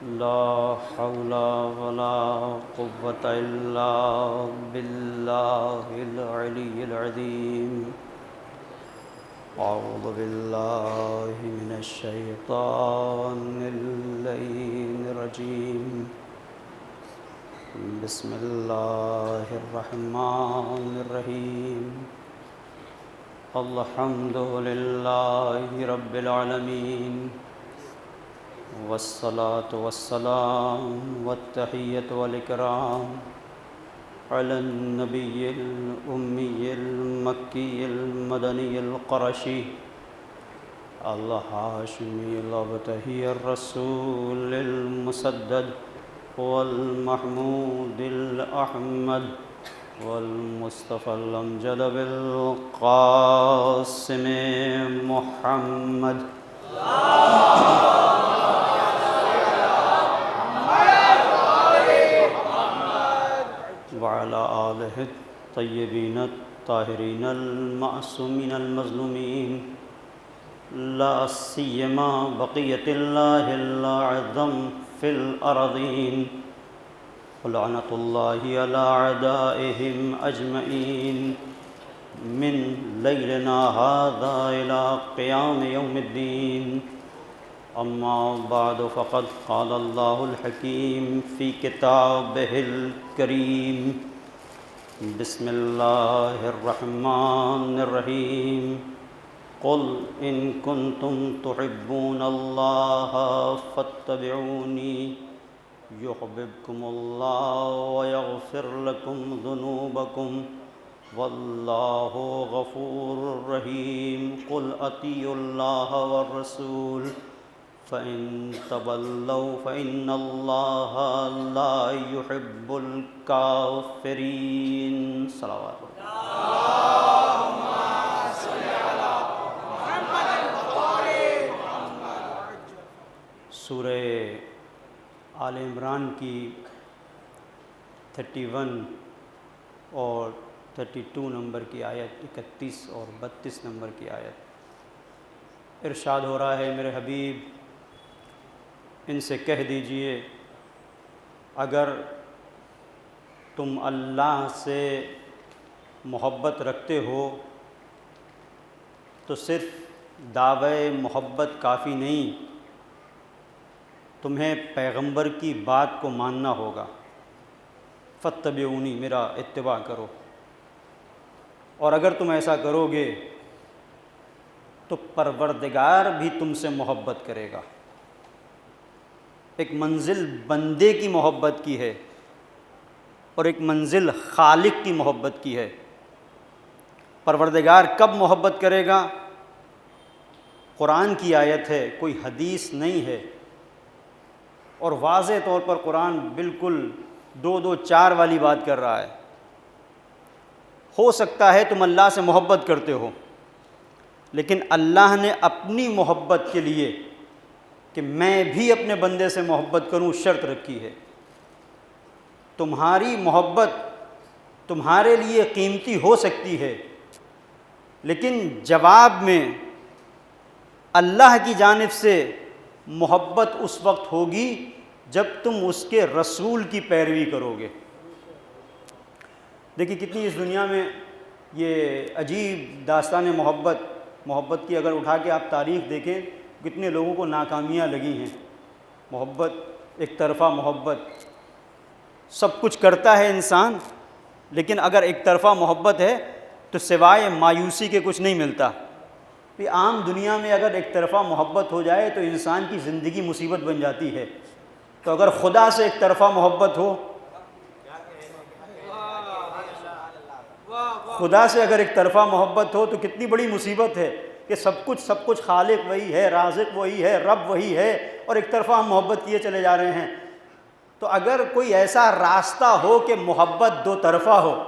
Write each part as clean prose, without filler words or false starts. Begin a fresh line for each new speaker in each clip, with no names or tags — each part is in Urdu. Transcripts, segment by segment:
لا حول ولا قوة إلا بالله العلي العظيم. أعوذ بالله من الشيطان اللعين الرجيم. بسم الله الرحمن الرحيم. الحمد لله رب العالمين، والصلاة والسلام والتحية والإكرام على النبي الأمي المكي المدني القرشي الهاشمي الأبتهي الرسول المسدد والمحمود الأحمد والمصطفى الأمجد بالقاسم محمد. وعلى آله الطيبين الطاهرين المعصومين المظلومين، لا سيما بقية الله الأعظم في الأرضين، ولعنة الله على أعدائهم أجمعين من ليلنا هذا إلى قيام يوم الدين. أما بعد، فقد قال الله الحكيم في كتابه الكريم. بسم الله الرحمن الرحيم. قل إن كنتم تحبون الله فاتبعوني يحببكم الله ويغفر لكم ذنوبكم والله غفور رحيم. قل أطيعوا الله والرسول فإن تولوا فإن الله لا يحب الكافرين. صلوات سورہ آل عمران کی 31 اور 32 نمبر کی آیت، 31 اور 32 نمبر کی آیت، ارشاد ہو رہا ہے میرے حبیب ان سے کہہ دیجئے اگر تم اللہ سے محبت رکھتے ہو تو صرف دعوی محبت کافی نہیں، تمہیں پیغمبر کی بات کو ماننا ہوگا. فاتبعونی، میرا اتباع کرو. اور اگر تم ایسا کرو گے تو پروردگار بھی تم سے محبت کرے گا. ایک منزل بندے کی محبت کی ہے اور ایک منزل خالق کی محبت کی ہے. پروردگار کب محبت کرے گا؟ قرآن کی آیت ہے، کوئی حدیث نہیں ہے، اور واضح طور پر قرآن بالکل 2-2-4 والی بات کر رہا ہے. ہو سکتا ہے تم اللہ سے محبت کرتے ہو، لیکن اللہ نے اپنی محبت کے لیے کہ میں بھی اپنے بندے سے محبت کروں شرط رکھی ہے. تمہاری محبت تمہارے لیے قیمتی ہو سکتی ہے، لیکن جواب میں اللہ کی جانب سے محبت اس وقت ہوگی جب تم اس کے رسول کی پیروی کرو گے. دیکھیے کتنی اس دنیا میں یہ عجیب داستان محبت کی اگر اٹھا کے آپ تاریخ دیکھیں، کتنے لوگوں کو ناکامیاں لگی ہیں. محبت، ایک طرفہ محبت، سب کچھ کرتا ہے انسان، لیکن اگر ایک طرفہ محبت ہے تو سوائے مایوسی کے کچھ نہیں ملتا. عام دنیا میں اگر ایک طرفہ محبت ہو جائے تو انسان کی زندگی مصیبت بن جاتی ہے. تو اگر خدا سے ایک طرفہ محبت ہو، خدا سے اگر ایک طرفہ محبت ہو تو کتنی بڑی مصیبت ہے کہ سب کچھ خالق وہی ہے، رازق وہی ہے، رب وہی ہے، اور ایک طرفہ ہم محبت کیے چلے جا رہے ہیں. تو اگر کوئی ایسا راستہ ہو کہ محبت دو طرفہ ہو،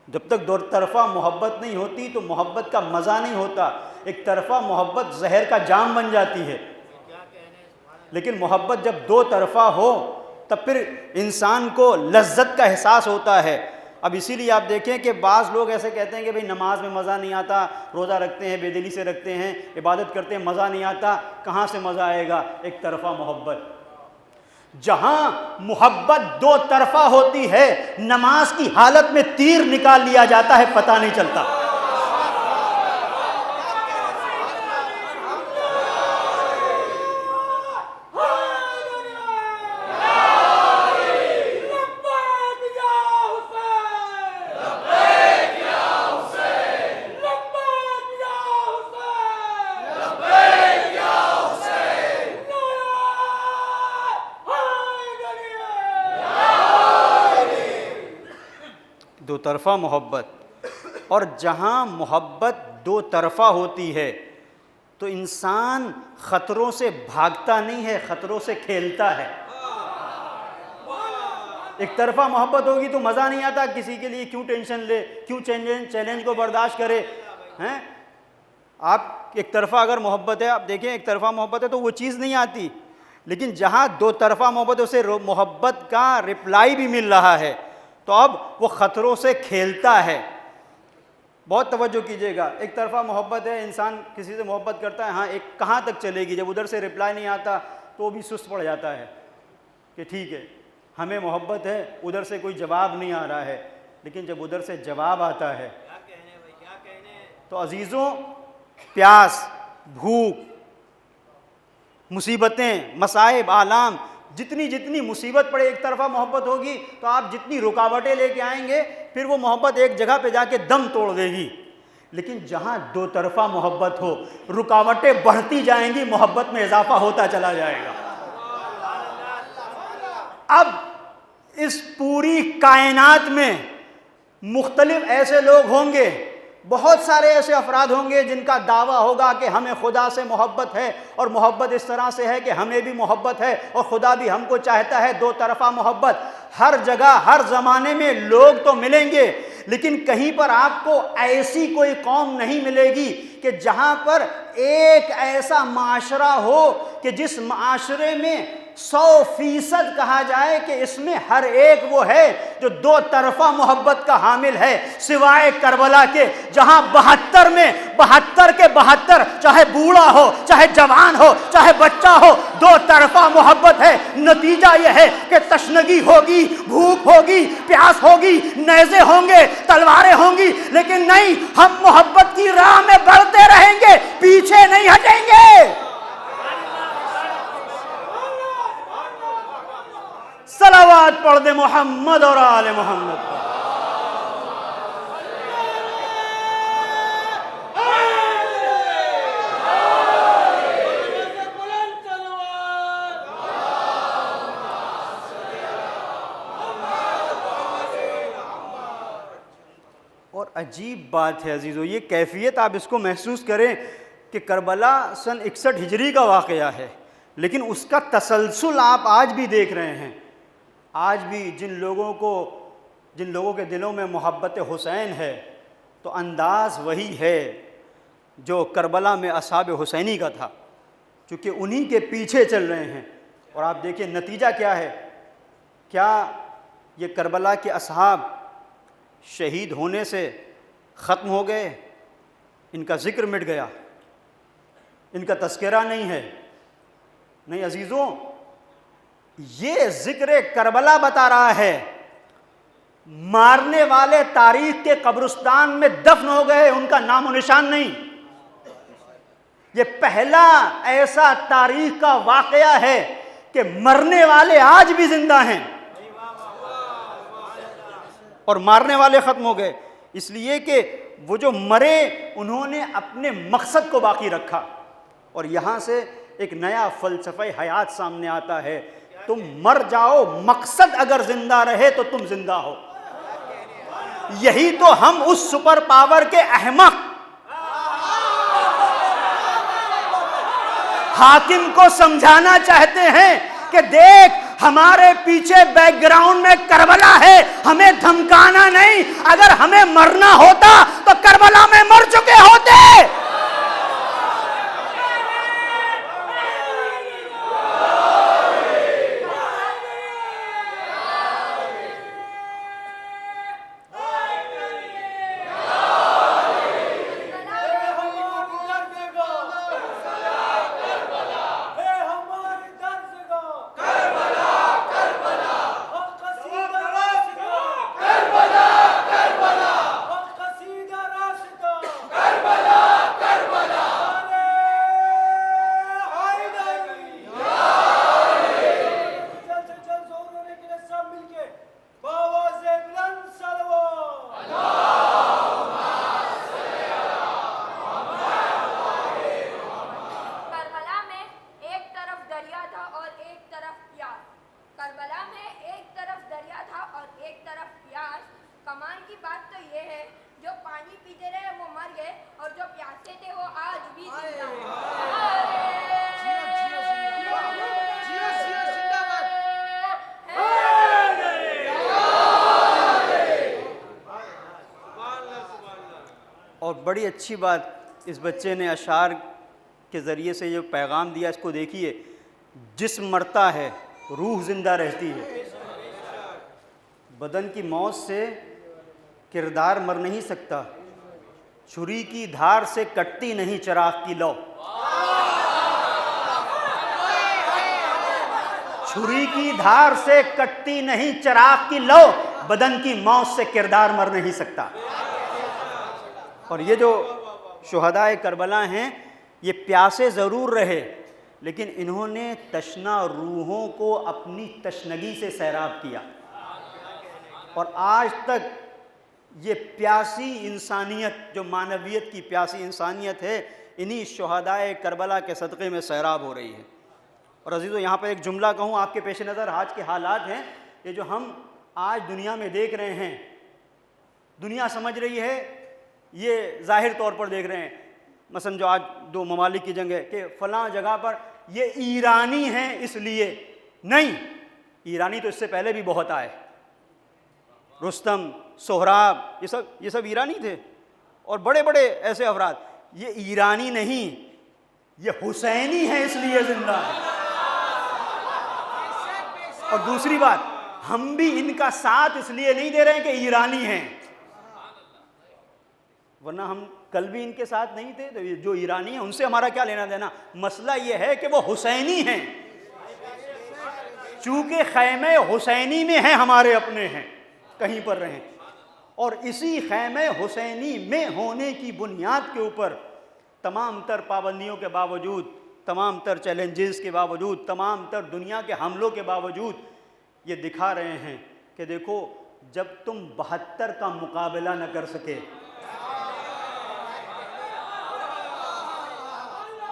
جب تک دو طرفہ محبت نہیں ہوتی تو محبت کا مزہ نہیں ہوتا. ایک طرفہ محبت زہر کا جام بن جاتی ہے، لیکن محبت جب دو طرفہ ہو تب پھر انسان کو لذت کا احساس ہوتا ہے. اب اسی لیے آپ دیکھیں کہ بعض لوگ ایسے کہتے ہیں کہ بھئی نماز میں مزہ نہیں آتا، روزہ رکھتے ہیں بے دلی سے رکھتے ہیں، عبادت کرتے ہیں، مزہ نہیں آتا. کہاں سے مزہ آئے گا؟ ایک طرفہ محبت. جہاں محبت دو طرفہ ہوتی ہے، نماز کی حالت میں تیر نکال لیا جاتا ہے، پتہ نہیں چلتا. دو طرفہ محبت. اور جہاں محبت دو طرفہ ہوتی ہے تو انسان خطروں سے بھاگتا نہیں ہے، خطروں سے کھیلتا ہے. ایک طرفہ محبت ہوگی تو مزہ نہیں آتا، کسی کے لیے کیوں ٹینشن لے، کیوں چیلنج کو برداشت کرے ہیں. آپ ایک طرفہ اگر محبت ہے، آپ دیکھیں ایک طرفہ محبت ہے تو وہ چیز نہیں آتی. لیکن جہاں دو طرفہ محبت ہے اسے محبت کا رپلائی بھی مل رہا ہے تو اب وہ خطروں سے کھیلتا ہے. بہت توجہ کیجئے گا. ایک طرفہ محبت ہے، انسان کسی سے محبت کرتا ہے، ہاں ایک کہاں تک چلے گی، جب ادھر سے رپلائی نہیں آتا تو وہ بھی سست پڑ جاتا ہے کہ ٹھیک ہے ہمیں محبت ہے، ادھر سے کوئی جواب نہیں آ رہا ہے. لیکن جب ادھر سے جواب آتا ہے تو عزیزوں، پیاس، بھوک، مصیبتیں، مصائب، آلام، جتنی مصیبت پڑے، ایک طرفہ محبت ہوگی تو آپ جتنی رکاوٹیں لے کے آئیں گے پھر وہ محبت ایک جگہ پہ جا کے دم توڑ دے گی. لیکن جہاں دو طرفہ محبت ہو، رکاوٹیں بڑھتی جائیں گی، محبت میں اضافہ ہوتا چلا جائے گا. اب اس پوری کائنات میں مختلف ایسے لوگ ہوں گے، بہت سارے ایسے افراد ہوں گے جن کا دعویٰ ہوگا کہ ہمیں خدا سے محبت ہے اور محبت اس طرح سے ہے کہ ہمیں بھی محبت ہے اور خدا بھی ہم کو چاہتا ہے. دو طرفہ محبت ہر جگہ ہر زمانے میں لوگ تو ملیں گے، لیکن کہیں پر آپ کو ایسی کوئی قوم نہیں ملے گی کہ جہاں پر ایک ایسا معاشرہ ہو کہ جس معاشرے میں 100% کہا جائے کہ اس میں ہر ایک وہ ہے جو دو طرفہ محبت کا حامل ہے، سوائے کربلا کے، جہاں 72 میں 72 کے 72 چاہے بوڑھا ہو، چاہے جوان ہو، چاہے بچہ ہو، دو طرفہ محبت ہے. نتیجہ یہ ہے کہ تشنگی ہوگی، بھوک ہوگی، پیاس ہوگی، نیزے ہوں گے، تلواریں ہوں گی، لیکن نہیں، ہم محبت کی راہ میں بڑھتے رہیں گے، پیچھے نہیں ہٹیں گے. صلوات پڑھ دے محمد اور آل محمد. اور عجیب بات ہے عزیزو، یہ کیفیت آپ اس کو محسوس کریں کہ کربلا سن 61 ہجری کا واقعہ ہے، لیکن اس کا تسلسل آپ آج بھی دیکھ رہے ہیں. آج بھی جن لوگوں کے دلوں میں محبت حسین ہے تو انداز وہی ہے جو کربلا میں اصحاب حسینی کا تھا، کیونکہ انہی کے پیچھے چل رہے ہیں. اور آپ دیکھیں نتیجہ کیا ہے. کیا یہ کربلا کے اصحاب شہید ہونے سے ختم ہو گئے؟ ان کا ذکر مٹ گیا، ان کا تذکرہ نہیں ہے؟ نہیں عزیزوں، یہ ذکر کربلا بتا رہا ہے مارنے والے تاریخ کے قبرستان میں دفن ہو گئے، ان کا نام و نشان نہیں. یہ پہلا ایسا تاریخ کا واقعہ ہے کہ مرنے والے آج بھی زندہ ہیں اور مارنے والے ختم ہو گئے. اس لیے کہ وہ جو مرے انہوں نے اپنے مقصد کو باقی رکھا. اور یہاں سے ایک نیا فلسفہ حیات سامنے آتا ہے، تم مر جاؤ، مقصد اگر زندہ رہے تو تم زندہ ہو. یہی تو ہم اس سپر پاور کے احمق حاکم کو سمجھانا چاہتے ہیں کہ دیکھ، ہمارے پیچھے بیک گراؤنڈ میں کربلا ہے، ہمیں دھمکانا نہیں. اگر ہمیں مرنا ہوتا تو کربلا میں مر چکے ہوتے. بڑی اچھی بات اس بچے نے اشعار کے ذریعے سے جو پیغام دیا، اس کو دیکھیے، جسم مرتا ہے روح زندہ رہتی ہے، بدن کی موت سے کردار مر نہیں سکتا، چھری کی دھار سے کٹتی نہیں چراغ کی لو، چھری کی دھار سے کٹتی نہیں چراغ کی لو، بدن کی موت سے کردار مر نہیں سکتا۔ اور یہ جو شہدائے کربلا ہیں، یہ پیاسے ضرور رہے لیکن انہوں نے تشنہ روحوں کو اپنی تشنگی سے سیراب کیا، اور آج تک یہ پیاسی انسانیت، جو معنویت کی پیاسی انسانیت ہے، انہی شہدائے کربلا کے صدقے میں سیراب ہو رہی ہے۔ اور عزیزو، یہاں پر ایک جملہ کہوں آپ کے پیش نظر، آج کے حالات ہیں، یہ جو ہم آج دنیا میں دیکھ رہے ہیں، دنیا سمجھ رہی ہے، یہ ظاہر طور پر دیکھ رہے ہیں، مثلا جو آج دو ممالک کی جنگ ہے کہ فلاں جگہ پر یہ ایرانی ہیں اس لیے، نہیں، ایرانی تو اس سے پہلے بھی بہت آئے، رستم، سہراب، یہ سب ایرانی تھے، اور بڑے بڑے ایسے افراد، یہ ایرانی نہیں، یہ حسینی ہیں اس لیے زندہ ہے۔ اور دوسری بات، ہم بھی ان کا ساتھ اس لیے نہیں دے رہے ہیں کہ ایرانی ہیں، ورنہ ہم کل بھی ان کے ساتھ نہیں تھے، تو جو ایرانی ہیں ان سے ہمارا کیا لینا دینا؟ مسئلہ یہ ہے کہ وہ حسینی ہیں، چونکہ خیمے حسینی میں ہیں، ہمارے اپنے ہیں، کہیں پر رہیں، اور اسی خیمے حسینی میں ہونے کی بنیاد کے اوپر تمام تر پابندیوں کے باوجود، تمام تر چیلنجز کے باوجود، تمام تر دنیا کے حملوں کے باوجود یہ دکھا رہے ہیں کہ دیکھو، جب تم 72 کا مقابلہ نہ کر سکے،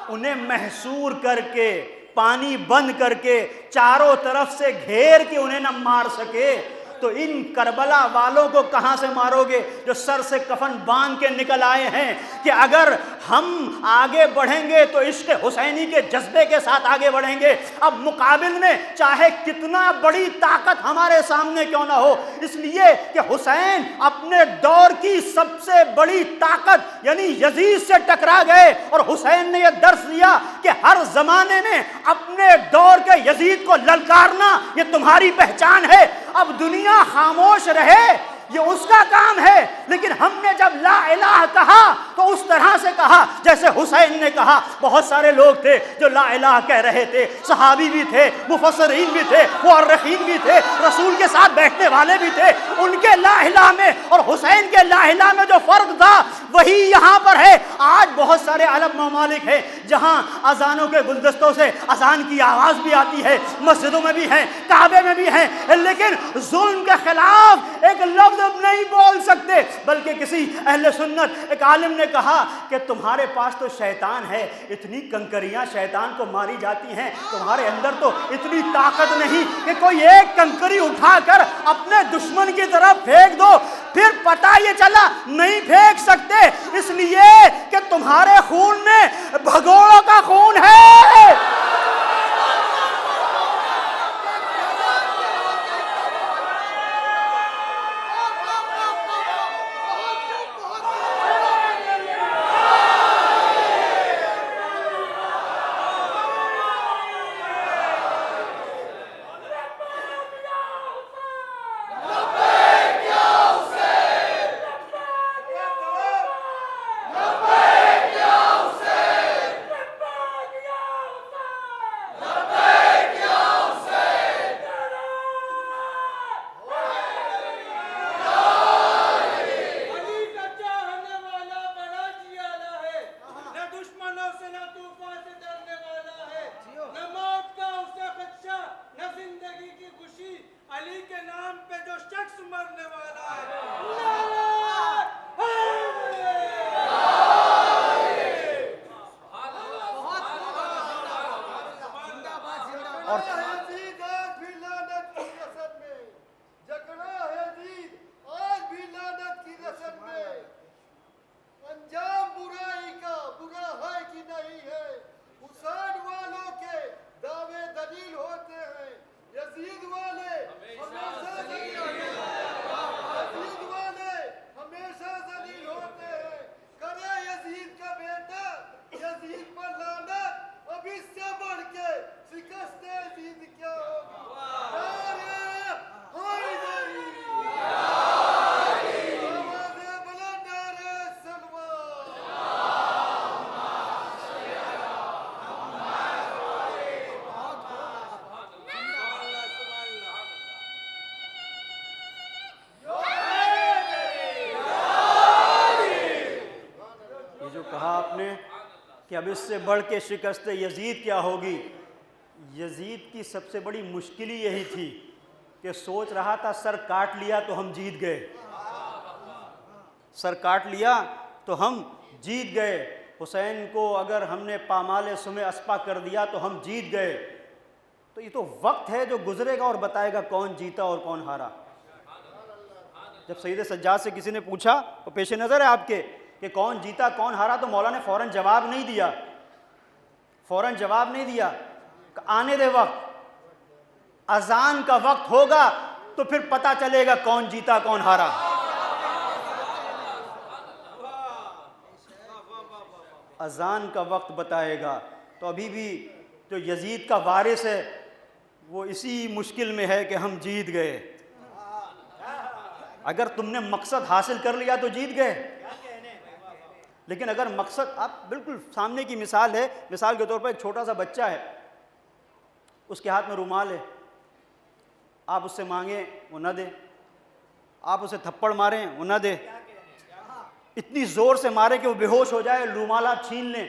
انہیں محصور کر کے، پانی بند کر کے، چاروں طرف سے گھیر کے انہیں نہ مار سکے، تو ان کربلا والوں کو کہاں سے مارو گے جو سر سے کفن باندھ کے نکل آئے ہیں کہ اگر ہم آگے بڑھیں گے تو عشق حسینی کے جذبے کے ساتھ آگے بڑھیں گے۔ اب مقابل میں چاہے کتنا بڑی طاقت ہمارے سامنے کیوں نہ ہو، اس لیے کہ حسین اپنے دور کی سب سے بڑی طاقت یعنی یزید سے ٹکرا گئے، اور حسین نے یہ درس دیا کہ ہر زمانے میں اپنے دور کے یزید کو للکارنا یہ تمہاری پہچان ہے۔ اب دنیا خاموش رہے یہ اس کا کام ہے، لیکن ہم نے جب لا الہ کہا تو اس طرح سے کہا جیسے حسین نے کہا۔ بہت سارے لوگ تھے جو لا الہ کہہ رہے تھے، صحابی بھی تھے، مفسرین بھی تھے، مؤرخین بھی تھے، رسول کے ساتھ بیٹھنے والے بھی تھے، ان کے لا الہ میں اور حسین کے لا الہ میں جو فرق تھا وہی یہاں پر ہے۔ آج بہت سارے عرب ممالک ہیں جہاں اذانوں کے گلدستوں سے اذان کی آواز بھی آتی ہے، مسجدوں میں بھی ہیں، کعبے میں بھی ہیں، لیکن ظلم کے خلاف ایک لفظ نہیں بول سکتے، بلکہ کسی اہل سنت ایک عالم نے کہا کہ تمہارے پاس تو شیطان ہے، اتنی کنکریاں شیطان کو ماری جاتی ہیں، تمہارے اندر تو اتنی طاقت نہیں کہ کوئی ایک کنکری اٹھا کر اپنے دشمن کی طرف پھینک دو۔ پھر پتہ یہ چلا نہیں پھینک سکتے اس لیے کہ تمہارے خون میں بھگوڑوں کا خون ہے۔ اب اس سے بڑھ کے شکست یزید کیا ہوگی؟ یزید کی سب سے بڑی مشکل ہی یہی تھی کہ سوچ رہا تھا سر کاٹ لیا تو ہم جیت گئے، سر کاٹ لیا تو ہم جیت گئے، حسین کو اگر ہم نے پامال سم اسپا کر دیا تو ہم جیت گئے۔ تو یہ تو وقت ہے جو گزرے گا اور بتائے گا کون جیتا اور کون ہارا۔ جب سید سجاد سے کسی نے پوچھا تو پیش نظر ہے آپ کے کہ کون جیتا کون ہارا، تو مولا نے فوراً جواب نہیں دیا، فوراً جواب نہیں دیا، آنے دے وقت، اذان کا وقت ہوگا تو پھر پتہ چلے گا کون جیتا کون ہارا۔ اذان کا وقت بتائے گا۔ تو ابھی بھی جو یزید کا وارث ہے وہ اسی مشکل میں ہے کہ ہم جیت گئے۔ اگر تم نے مقصد حاصل کر لیا تو جیت گئے، لیکن اگر مقصد، آپ بالکل سامنے کی مثال ہے، مثال کے طور پر ایک چھوٹا سا بچہ ہے، اس کے ہاتھ میں رومال ہے، آپ اس سے مانگیں وہ نہ دے، آپ اسے تھپڑ ماریں وہ نہ دے، اتنی زور سے مارے کہ وہ بے ہوش ہو جائے، رومال آپ چھین لیں،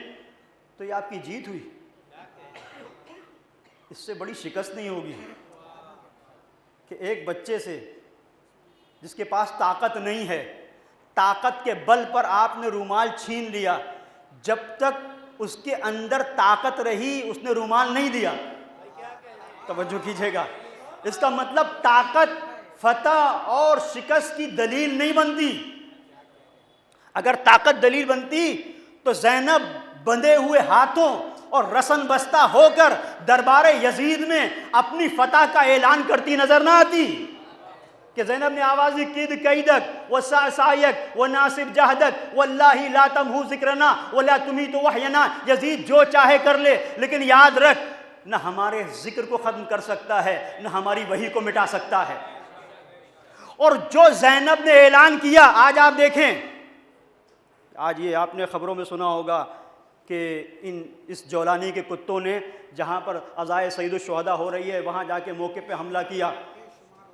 تو یہ آپ کی جیت ہوئی؟ اس سے بڑی شکست نہیں ہوگی کہ ایک بچے سے جس کے پاس طاقت نہیں ہے، طاقت کے بل پر آپ نے رومال چھین لیا، جب تک اس کے اندر طاقت رہی اس نے رومال نہیں دیا۔ توجہ کیجئے گا، اس کا مطلب طاقت فتح اور شکست کی دلیل نہیں بنتی۔ اگر طاقت دلیل بنتی تو زینب بندھے ہوئے ہاتھوں اور رسن بستہ ہو کر دربار یزید میں اپنی فتح کا اعلان کرتی نظر نہ آتی کہ زینب نے آواز دی قید قیدک وسعیک وناصب جہدک واللہ لا تمحو ذکرنا ولا تمیت وحینا، یزید جو چاہے کر لے لیکن یاد رکھ نہ ہمارے ذکر کو ختم کر سکتا ہے نہ ہماری وحی کو مٹا سکتا ہے۔ اور جو زینب نے اعلان کیا، آج آپ دیکھیں، آج یہ آپ نے خبروں میں سنا ہوگا کہ اس جولانی کے کتوں نے جہاں پر عزائے سید الشہداء ہو رہی ہے وہاں جا کے موقع پہ حملہ کیا،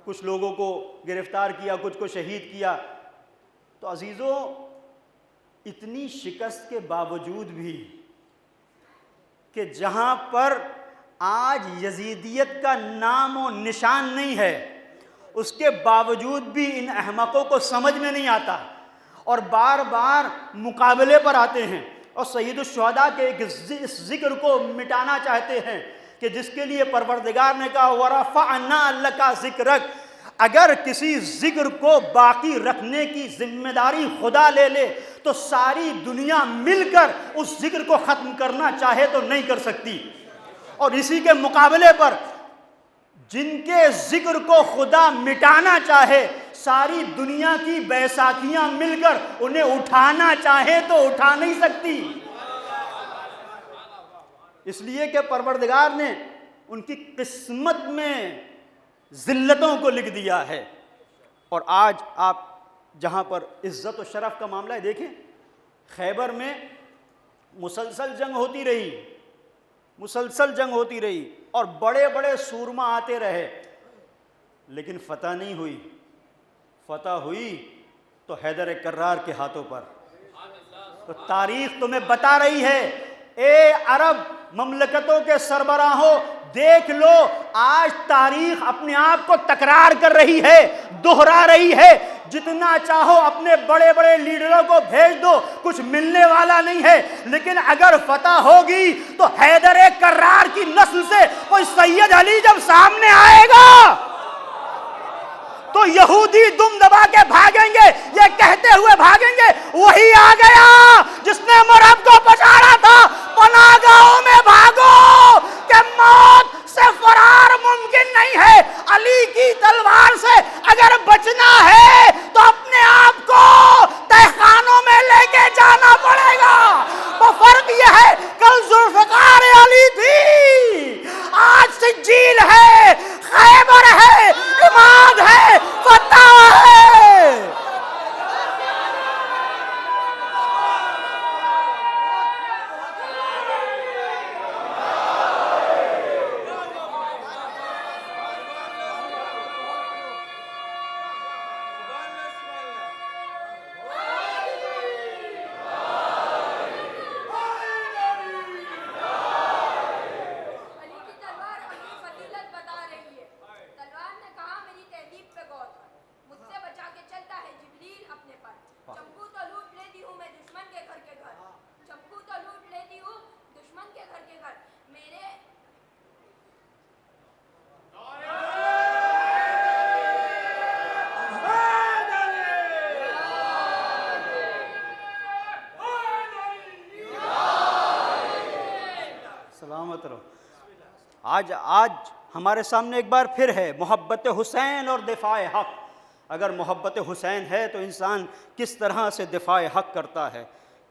کچھ لوگوں کو گرفتار کیا، کچھ کو شہید کیا۔ تو عزیزوں، اتنی شکست کے باوجود بھی کہ جہاں پر آج یزیدیت کا نام و نشان نہیں ہے، اس کے باوجود بھی ان احمقوں کو سمجھ میں نہیں آتا اور بار بار مقابلے پر آتے ہیں اور سید الشہداء کے اس ذکر کو مٹانا چاہتے ہیں کہ جس کے لیے پروردگار نے کہا وَرَفَعْنَا لَكَ ذِكْرَكَ۔ اگر کسی ذکر کو باقی رکھنے کی ذمہ داری خدا لے لے تو ساری دنیا مل کر اس ذکر کو ختم کرنا چاہے تو نہیں کر سکتی، اور اسی کے مقابلے پر جن کے ذکر کو خدا مٹانا چاہے ساری دنیا کی بیساکھیاں مل کر انہیں اٹھانا چاہے تو اٹھا نہیں سکتی، اس لیے کہ پروردگار نے ان کی قسمت میں ذلتوں کو لکھ دیا ہے۔ اور آج آپ جہاں پر عزت و شرف کا معاملہ ہے، دیکھیں خیبر میں مسلسل جنگ ہوتی رہی، مسلسل جنگ ہوتی رہی اور بڑے بڑے سورما آتے رہے، لیکن فتح نہیں ہوئی۔ فتح ہوئی تو حیدر کرار کے ہاتھوں پر۔ تو تاریخ تمہیں بتا رہی ہے، اے عرب مملکتوں کے سربراہوں، دیکھ لو آج تاریخ اپنے آپ کو تکرار کر رہی ہے، دہرا رہی ہے۔ جتنا چاہو اپنے بڑے بڑے لیڈروں کو بھیج دو، کچھ ملنے والا نہیں ہے، لیکن اگر فتح ہوگی تو حیدر کرار کی نسل سے کوئی سید علی جب سامنے آئے گا تو یہودی دم دبا کے بھاگیں گے، یہ کہتے ہوئے بھاگیں گے وہی آ گیا جس نے مرہم کو پچھاڑا تھا، پناہ گاہوں میں بھاگو کہ موت سے فرار ممکن نہیں ہے۔ علی کی تلوار سے اگر بچنا ہے تو اپنے آپ کو تہخانوں میں لے کے جانا پڑے گا۔ وہ فرق یہ ہے، کل ذوالفقار علی تھی، آج سجیل ہے، خیبر ہے، عماد ہے، فتح ہے۔ آج ہمارے سامنے ایک بار پھر ہے محبت حسین اور دفاع حق۔ اگر محبت حسین ہے تو انسان کس طرح سے دفاع حق کرتا ہے،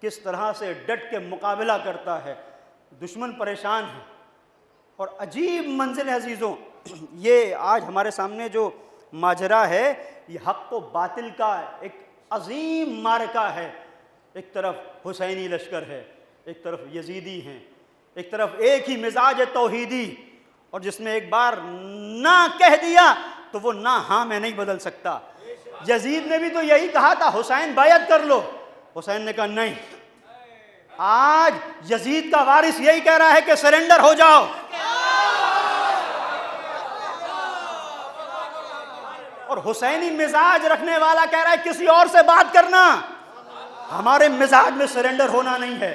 کس طرح سے ڈٹ کے مقابلہ کرتا ہے۔ دشمن پریشان ہے اور عجیب منزل ہے عزیزوں، یہ آج ہمارے سامنے جو ماجرا ہے یہ حق و باطل کا ایک عظیم معرکہ ہے۔ ایک طرف حسینی لشکر ہے، ایک طرف یزیدی ہیں، ایک طرف ایک ہی مزاج توحیدی، اور جس نے ایک بار نہ کہہ دیا تو وہ نہ ہاں میں نہیں بدل سکتا۔ یزید نے بھی تو یہی کہا تھا حسین بیعت کر لو، حسین نے کہا نہیں۔ آج یزید کا وارث یہی کہہ رہا ہے کہ سرنڈر ہو جاؤ، اور حسینی مزاج رکھنے والا کہہ رہا ہے کسی اور سے بات کرنا، ہمارے مزاج میں سرنڈر ہونا نہیں ہے۔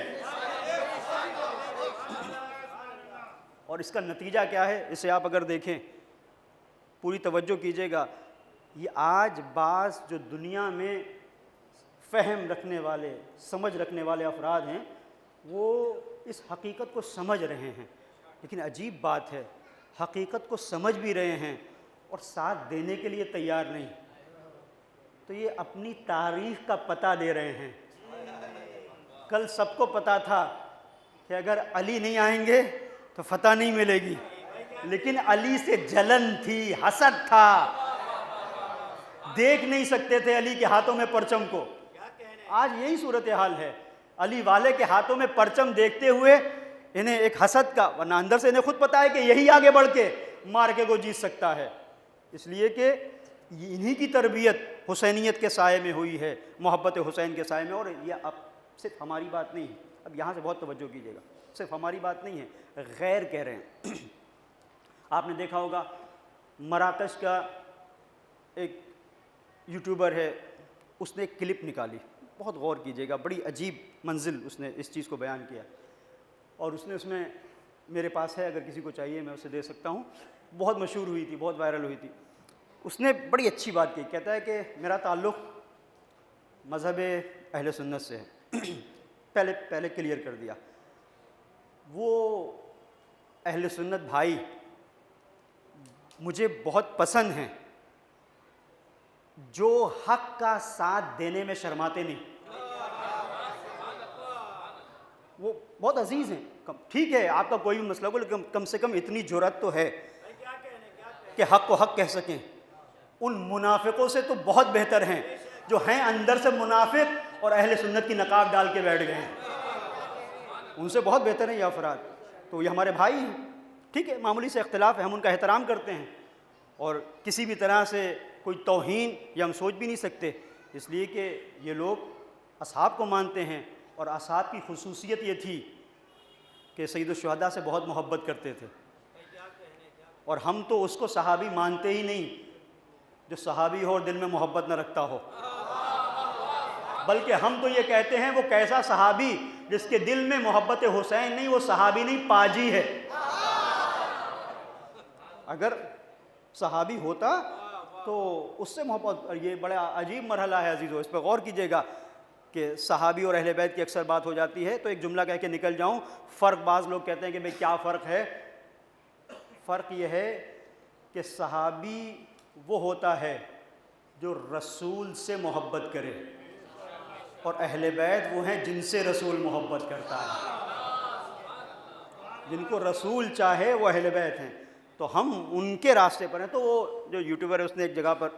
اور اس کا نتیجہ کیا ہے اسے آپ اگر دیکھیں، پوری توجہ کیجئے گا، یہ آج بعض جو دنیا میں فہم رکھنے والے، سمجھ رکھنے والے افراد ہیں، وہ اس حقیقت کو سمجھ رہے ہیں، لیکن عجیب بات ہے، حقیقت کو سمجھ بھی رہے ہیں اور ساتھ دینے کے لیے تیار نہیں، تو یہ اپنی تاریخ کا پتہ دے رہے ہیں۔ کل سب کو پتا تھا کہ اگر علی نہیں آئیں گے تو فتح نہیں ملے گی، لیکن علی سے جلن تھی، حسد تھا، دیکھ نہیں سکتے تھے علی کے ہاتھوں میں پرچم کو۔ آج یہی صورتحال ہے، علی والے کے ہاتھوں میں پرچم دیکھتے ہوئے انہیں ایک حسد کا، ورنہ اندر سے انہیں خود پتا ہے کہ یہی آگے بڑھ کے مارکے کو جیت سکتا ہے، اس لیے کہ انہی کی تربیت حسینیت کے سائے میں ہوئی ہے، محبت حسین کے سائے میں۔ اور یہ اب صرف ہماری بات نہیں ہے، اب یہاں سے بہت توجہ کیجیے گا، صرف ہماری بات نہیں ہے، غیر کہہ رہے ہیں۔ آپ نے دیکھا ہوگا مراکش کا ایک یوٹیوبر ہے، اس نے ایک کلپ نکالی، بہت غور کیجیے گا، بڑی عجیب منزل اس نے اس چیز کو بیان کیا، اور اس میں میرے پاس ہے، اگر کسی کو چاہیے میں اسے دے سکتا ہوں، بہت مشہور ہوئی تھی، بہت وائرل ہوئی تھی۔ اس نے بڑی اچھی بات کی، کہتا ہے کہ میرا تعلق مذہب اہل سنت سے ہے، پہلے کلیئر کر دیا، وہ اہل سنت بھائی مجھے بہت پسند ہیں جو حق کا ساتھ دینے میں شرماتے نہیں، وہ بہت عزیز ہیں۔ ٹھیک ہے آپ کا کوئی بھی مسئلہ ہو، لیکن کم سے کم اتنی جرأت تو ہے کہ حق کو حق کہہ سکیں۔ ان منافقوں سے تو بہت بہتر ہیں جو ہیں اندر سے منافق اور اہل سنت کی نقاب ڈال کے بیٹھ گئے ہیں، ان سے بہت بہتر ہیں یہ افراد۔ تو یہ ہمارے بھائی ہیں، ٹھیک ہے، معمولی سے اختلاف ہے، ہم ان کا احترام کرتے ہیں، اور کسی بھی طرح سے کوئی توہین یا ہم سوچ بھی نہیں سکتے، اس لیے کہ یہ لوگ اصحاب کو مانتے ہیں، اور اصحاب کی خصوصیت یہ تھی کہ سید الشہداء سے بہت محبت کرتے تھے، اور ہم تو اس کو صحابی مانتے ہی نہیں جو صحابی ہو اور دل میں محبت نہ رکھتا ہو، بلکہ ہم تو یہ کہتے ہیں وہ کیسا صحابی جس کے دل میں محبت حسین نہیں، وہ صحابی نہیں پاجی ہے۔ اگر صحابی ہوتا تو اس سے محبت، اور یہ بڑا عجیب مرحلہ ہے عزیزو، اس پہ غور کیجئے گا کہ صحابی اور اہل بیت کی اکثر بات ہو جاتی ہے، تو ایک جملہ کہہ کے نکل جاؤں، فرق بعض لوگ کہتے ہیں کہ بھئی کیا فرق ہے؟ فرق یہ ہے کہ صحابی وہ ہوتا ہے جو رسول سے محبت کرے، اور اہل بیت وہ ہیں جن سے رسول محبت کرتا ہے، جن کو رسول چاہے وہ اہل بیت ہیں، تو ہم ان کے راستے پر ہیں۔ تو وہ جو یوٹیوبر ہے اس نے ایک جگہ پر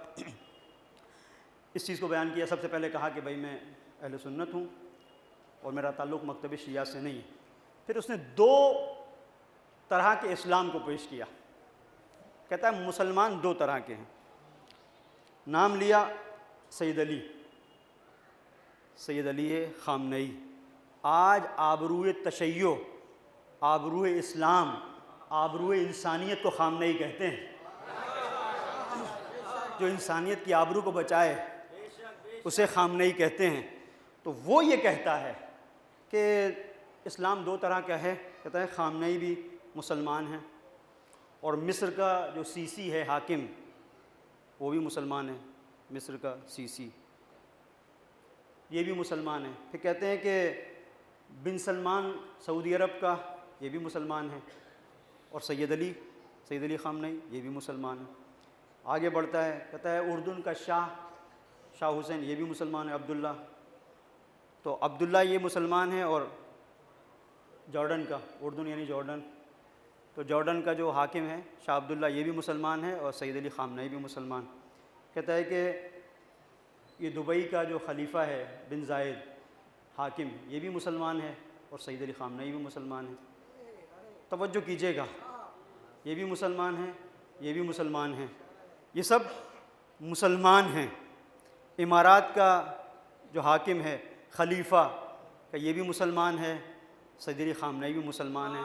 اس چیز کو بیان کیا، سب سے پہلے کہا کہ بھئی میں اہل سنت ہوں اور میرا تعلق مکتب شیعہ سے نہیں ہے۔ پھر اس نے دو طرح کے اسلام کو پیش کیا، کہتا ہے مسلمان دو طرح کے ہیں، نام لیا سید علی خامنئی۔ آج آبروئے تشیع، آبروئے اسلام، آبروئے انسانیت کو خامنئی کہتے ہیں، جو انسانیت کی آبرو کو بچائے اسے خامنئی کہتے ہیں۔ تو وہ یہ کہتا ہے کہ اسلام دو طرح کا ہے، کہتا ہے خامنئی بھی مسلمان ہیں، اور مصر کا جو سیسی ہے حاکم وہ بھی مسلمان ہے، مصر کا سیسی یہ بھی مسلمان ہے۔ پھر کہتے ہیں کہ بن سلمان سعودی عرب کا، یہ بھی مسلمان ہے۔ اور سید علی خامنئی یہ بھی مسلمان ہے۔ آگے بڑھتا ہے، کہتا ہے اردن کا شاہ حسین یہ بھی مسلمان ہے، عبداللہ، تو عبداللہ یہ مسلمان ہے، اور جارڈن کا، اردن یعنی جارڈن، تو جارڈن کا جو حاکم ہے شاہ عبداللہ یہ بھی مسلمان ہے، اور سید علی خامنئی بھی مسلمان۔ کہتا ہے کہ یہ دبئی کا جو خلیفہ ہے بن زائد حاکم یہ بھی مسلمان ہے، اور سید علی خامنئی بھی مسلمان ہے۔ توجہ کیجیے گا، یہ بھی مسلمان ہیں، یہ بھی مسلمان ہیں، یہ سب مسلمان ہیں۔ امارات کا جو حاکم ہے خلیفہ کہ یہ بھی مسلمان ہے، سید علی خامنئی بھی مسلمان ہے۔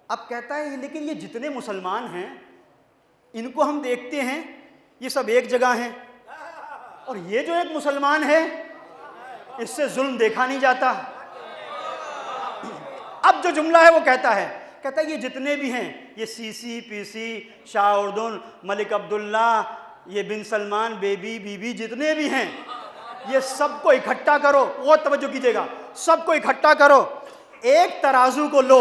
اب کہتا ہے لیکن یہ جتنے مسلمان ہیں ان کو ہم دیکھتے ہیں یہ سب ایک جگہ ہیں، اور یہ جو ایک مسلمان ہے اس سے ظلم دیکھا نہیں جاتا۔ اب جو جملہ ہے وہ کہتا ہے یہ جتنے بھی ہیں، یہ سی سی پی سی، شاہ اردن، ملک عبداللہ، یہ بن سلمان، بی بی جتنے بھی ہیں یہ سب کو اکٹھا کرو، بہت توجہ کیجیے گا، سب کو اکٹھا کرو، ایک ترازو کو لو،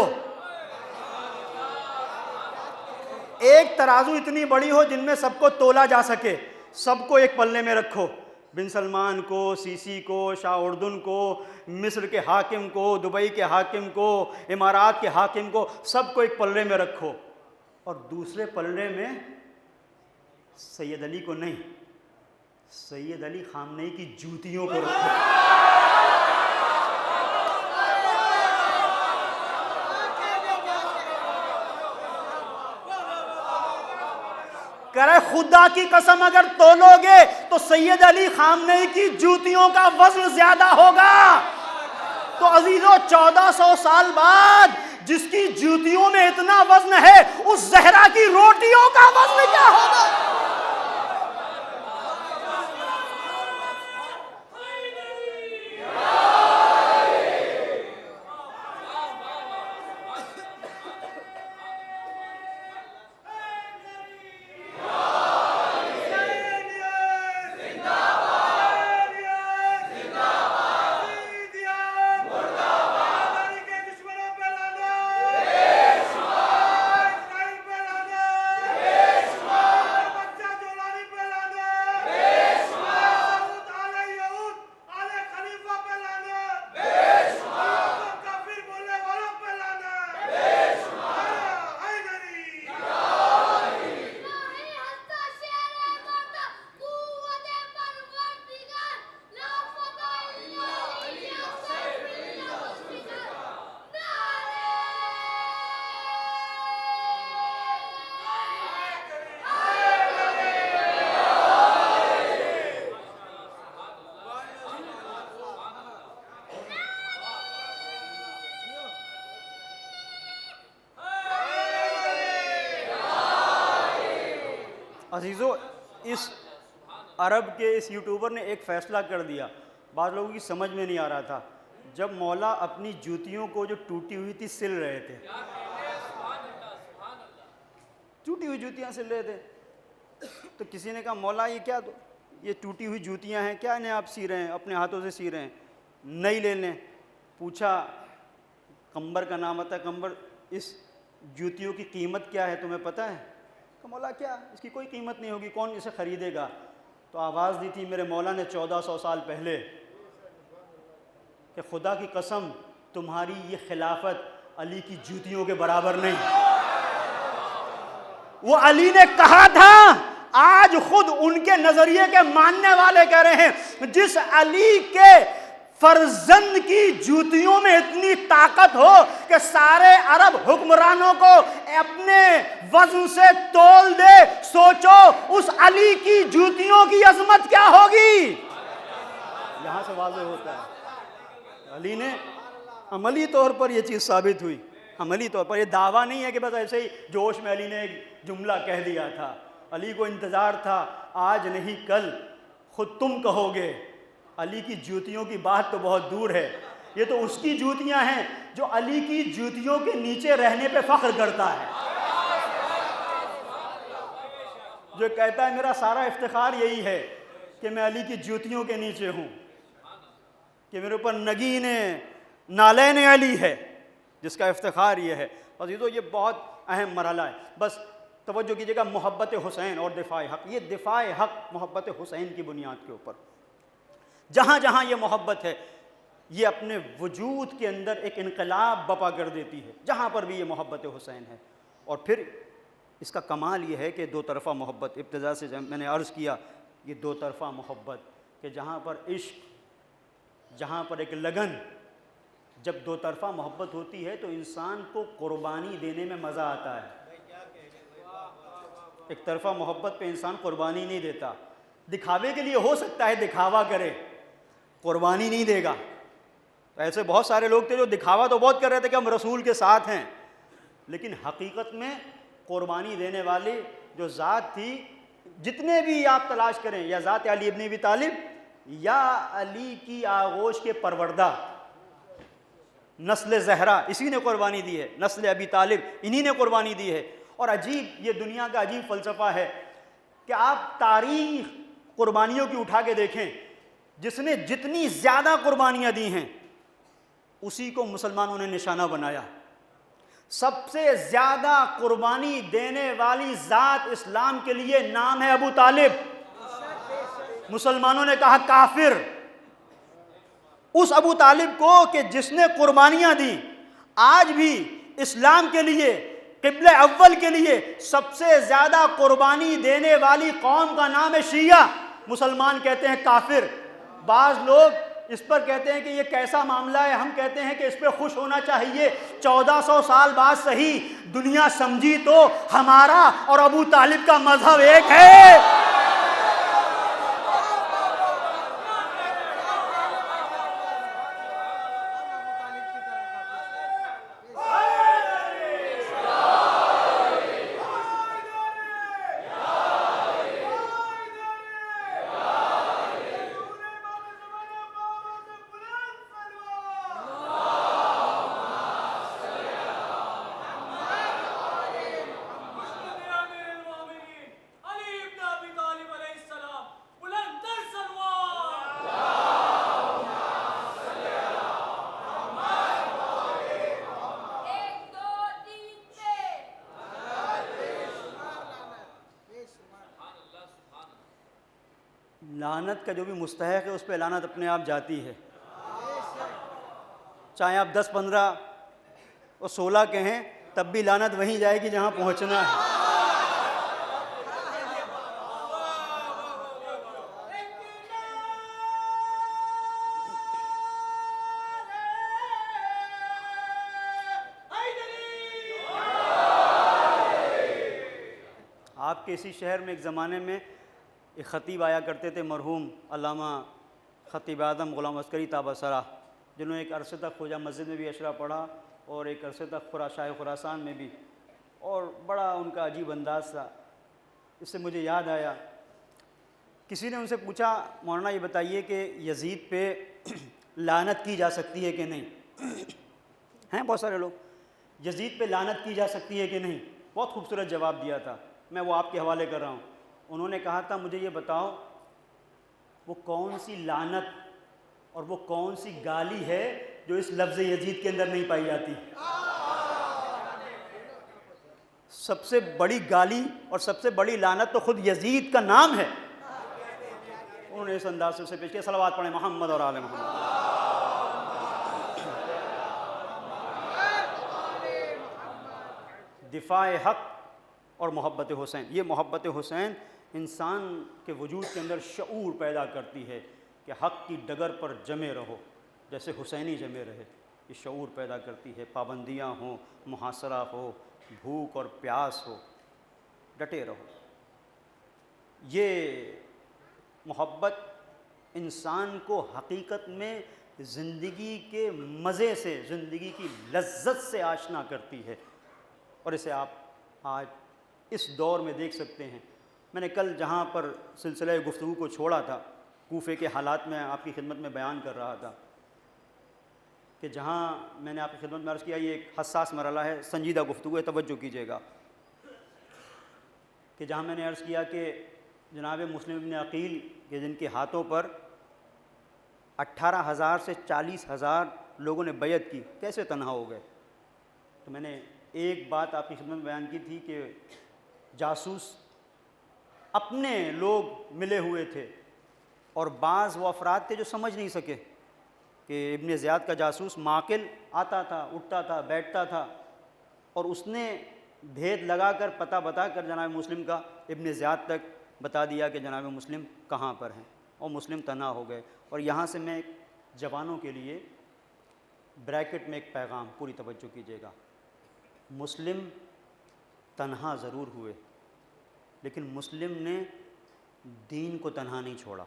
ایک ترازو اتنی بڑی ہو جن میں سب کو تولا جا سکے، سب کو ایک پلے میں رکھو، بن سلمان کو، سی سی کو، شاہ اردن کو، مصر کے حاکم کو، دبئی کے حاکم کو، امارات کے حاکم کو، سب کو ایک پلے میں رکھو، اور دوسرے پلے میں سید علی کو نہیں، سید علی خامنئی کی جوتیوں کو رکھو۔ کرے خدا کی قسم اگر تولو گے تو سید علی خامنئی کی جوتیوں کا وزن زیادہ ہوگا۔ تو عزیزو 1400 سال بعد جس کی جوتیوں میں اتنا وزن ہے اس زہرا کی روٹیوں کا وزن کیا ہوگا؟ عزیزو اس عرب کے اس یوٹیوبر نے ایک فیصلہ کر دیا، بعض لوگوں کی سمجھ میں نہیں آ رہا تھا، جب مولا اپنی جوتیوں کو جو ٹوٹی ہوئی تھی سل رہے تھے، ٹوٹی ہوئی جوتیاں سل رہے تھے، تو کسی نے کہا مولا یہ کیا، یہ ٹوٹی ہوئی جوتیاں ہیں، کیا انہیں آپ سی رہے ہیں، اپنے ہاتھوں سے سی رہے ہیں، نہیں لے لیں۔ پوچھا قمبر کا نام آتا ہے، قمبر اس جوتیوں کی قیمت کیا ہے تمہیں پتہ ہے؟ کہ مولا کیا، اس کی کوئی قیمت نہیں ہوگی، کون اسے خریدے گا؟ تو آواز دی تھی میرے مولا نے 1400 سال پہلے کہ خدا کی قسم تمہاری یہ خلافت علی کی جوتیوں کے برابر نہیں۔ وہ علی نے کہا تھا، آج خود ان کے نظریے کے ماننے والے کہہ رہے ہیں جس علی کے فرزند کی جوتیوں میں اتنی طاقت ہو کہ سارے عرب حکمرانوں کو اپنے وزن سے تول دے، سوچو اس علی کی جوتیوں کی عظمت کیا ہوگی۔ یہاں سے واضح ہوتا ہے علی نے عملی طور پر یہ چیز ثابت ہوئی، عملی طور پر، یہ دعویٰ نہیں ہے کہ بس ایسے ہی جوش میں علی نے ایک جملہ کہہ دیا تھا، علی کو انتظار تھا آج نہیں کل خود تم کہو گے۔ علی کی جوتیوں کی بات تو بہت دور ہے، یہ تو اس کی جوتیاں ہیں جو علی کی جوتیوں کے نیچے رہنے پہ فخر کرتا ہے، جو کہتا ہے میرا سارا افتخار یہی ہے کہ میں علی کی جوتیوں کے نیچے ہوں، کہ میرے اوپر نگین نالین علی ہے، جس کا افتخار یہ ہے۔ عزیزو یہ بہت اہم مرحلہ ہے. بس توجہ کیجیے گا، محبت حسین اور دفاع حق، یہ دفاع حق محبت حسین کی بنیاد کے اوپر. جہاں جہاں یہ محبت ہے یہ اپنے وجود کے اندر ایک انقلاب بپا کر دیتی ہے، جہاں پر بھی یہ محبت حسین ہے. اور پھر اس کا کمال یہ ہے کہ دو طرفہ محبت، ابتدا سے میں نے عرض کیا یہ دو طرفہ محبت، کہ جہاں پر عشق، جہاں پر ایک لگن، جب دو طرفہ محبت ہوتی ہے تو انسان کو قربانی دینے میں مزہ آتا ہے. ایک طرفہ محبت پہ انسان قربانی نہیں دیتا، دکھاوے کے لیے ہو سکتا ہے دکھاوا کرے، قربانی نہیں دے گا. ایسے بہت سارے لوگ تھے جو دکھاوا تو بہت کر رہے تھے کہ ہم رسول کے ساتھ ہیں، لیکن حقیقت میں قربانی دینے والی جو ذات تھی، جتنے بھی آپ تلاش کریں، یا ذات علی ابن ابی طالب یا علی کی آغوش کے پروردہ نسل زہرا، اسی نے قربانی دی ہے، نسل ابی طالب انہی نے قربانی دی ہے. اور عجیب، یہ دنیا کا عجیب فلسفہ ہے کہ آپ تاریخ قربانیوں کی اٹھا کے دیکھیں، جس نے جتنی زیادہ قربانیاں دی ہیں اسی کو مسلمانوں نے نشانہ بنایا. سب سے زیادہ قربانی دینے والی ذات اسلام کے لیے نام ہے ابو طالب. مسلمانوں نے کہا کافر اس ابو طالب کو کہ جس نے قربانیاں دی. آج بھی اسلام کے لیے، قبلہ اول کے لیے سب سے زیادہ قربانی دینے والی قوم کا نام ہے شیعہ. مسلمان کہتے ہیں کافر. بعض لوگ اس پر کہتے ہیں کہ یہ کیسا معاملہ ہے، ہم کہتے ہیں کہ اس پہ خوش ہونا چاہیے. 1400 سال بعد صحیح دنیا سمجھی تو ہمارا اور ابو طالب کا مذہب ایک ہے. لعنت کا جو بھی مستحق ہے اس پہ لعنت اپنے آپ جاتی ہے، چاہے آپ 10 15 اور 16 کہیں تب بھی لعنت وہیں جائے گی جہاں پہنچنا ہے. آپ کے اسی شہر میں ایک زمانے میں ایک خطیب آیا کرتے تھے، مرحوم علامہ خطیب اعظم غلام عسکری تابہ، جنہوں نے ایک عرصے تک خواجہ مسجد میں بھی اشرا پڑھا اور ایک عرصے تک شاہ خراسان میں بھی، اور بڑا ان کا عجیب انداز تھا. اس سے مجھے یاد آیا، کسی نے ان سے پوچھا مولانا یہ بتائیے کہ یزید پہ لعنت کی جا سکتی ہے کہ نہیں؟ ہیں بہت سارے لوگ، یزید پہ لعنت کی جا سکتی ہے کہ نہیں؟ بہت خوبصورت جواب دیا تھا، میں وہ آپ کے حوالے کر رہا ہوں. انہوں نے کہا تھا مجھے یہ بتاؤ وہ کون سی لعنت اور وہ کون سی گالی ہے جو اس لفظ یزید کے اندر نہیں پائی جاتی؟ سب سے بڑی گالی اور سب سے بڑی لعنت تو خود یزید کا نام ہے. انہوں نے اس انداز سے اسے پیش کیا. صلوات پڑھیں محمد اور آل محمد. دفاع حق اور محبت حسین، یہ محبت حسین انسان کے وجود کے اندر شعور پیدا کرتی ہے کہ حق کی ڈگر پر جمے رہو جیسے حسینی جمے رہے. یہ شعور پیدا کرتی ہے، پابندیاں ہوں، محاصرہ ہو، بھوک اور پیاس ہو، ڈٹے رہو. یہ محبت انسان کو حقیقت میں زندگی کے مزے سے، زندگی کی لذت سے آشنا کرتی ہے، اور اسے آپ آج اس دور میں دیکھ سکتے ہیں. میں نے کل جہاں پر سلسلہ گفتگو کو چھوڑا تھا، کوفے کے حالات میں آپ کی خدمت میں بیان کر رہا تھا کہ جہاں میں نے آپ کی خدمت میں عرض کیا یہ ایک حساس مرحلہ ہے، سنجیدہ گفتگو ہے، توجہ کیجیے گا، کہ جہاں میں نے عرض کیا کہ جناب مسلم ابن عقیل کے جن کے ہاتھوں پر 18,000 سے 40,000 لوگوں نے بیعت کی، کیسے تنہا ہو گئے. تو میں نے ایک بات آپ کی خدمت میں بیان کی تھی کہ جاسوس اپنے لوگ ملے ہوئے تھے اور بعض وہ افراد تھے جو سمجھ نہیں سکے کہ ابن زیاد کا جاسوس معقل آتا تھا، اٹھتا تھا، بیٹھتا تھا، اور اس نے بھید لگا کر پتہ بتا کر جناب مسلم کا ابن زیاد تک بتا دیا کہ جناب مسلم کہاں پر ہیں، اور مسلم تنہا ہو گئے۔ اور یہاں سے میں جوانوں کے لیے بریکٹ میں ایک پیغام، پوری توجہ کیجیے گا، مسلم تنہا ضرور ہوئے لیکن مسلم نے دین کو تنہا نہیں چھوڑا۔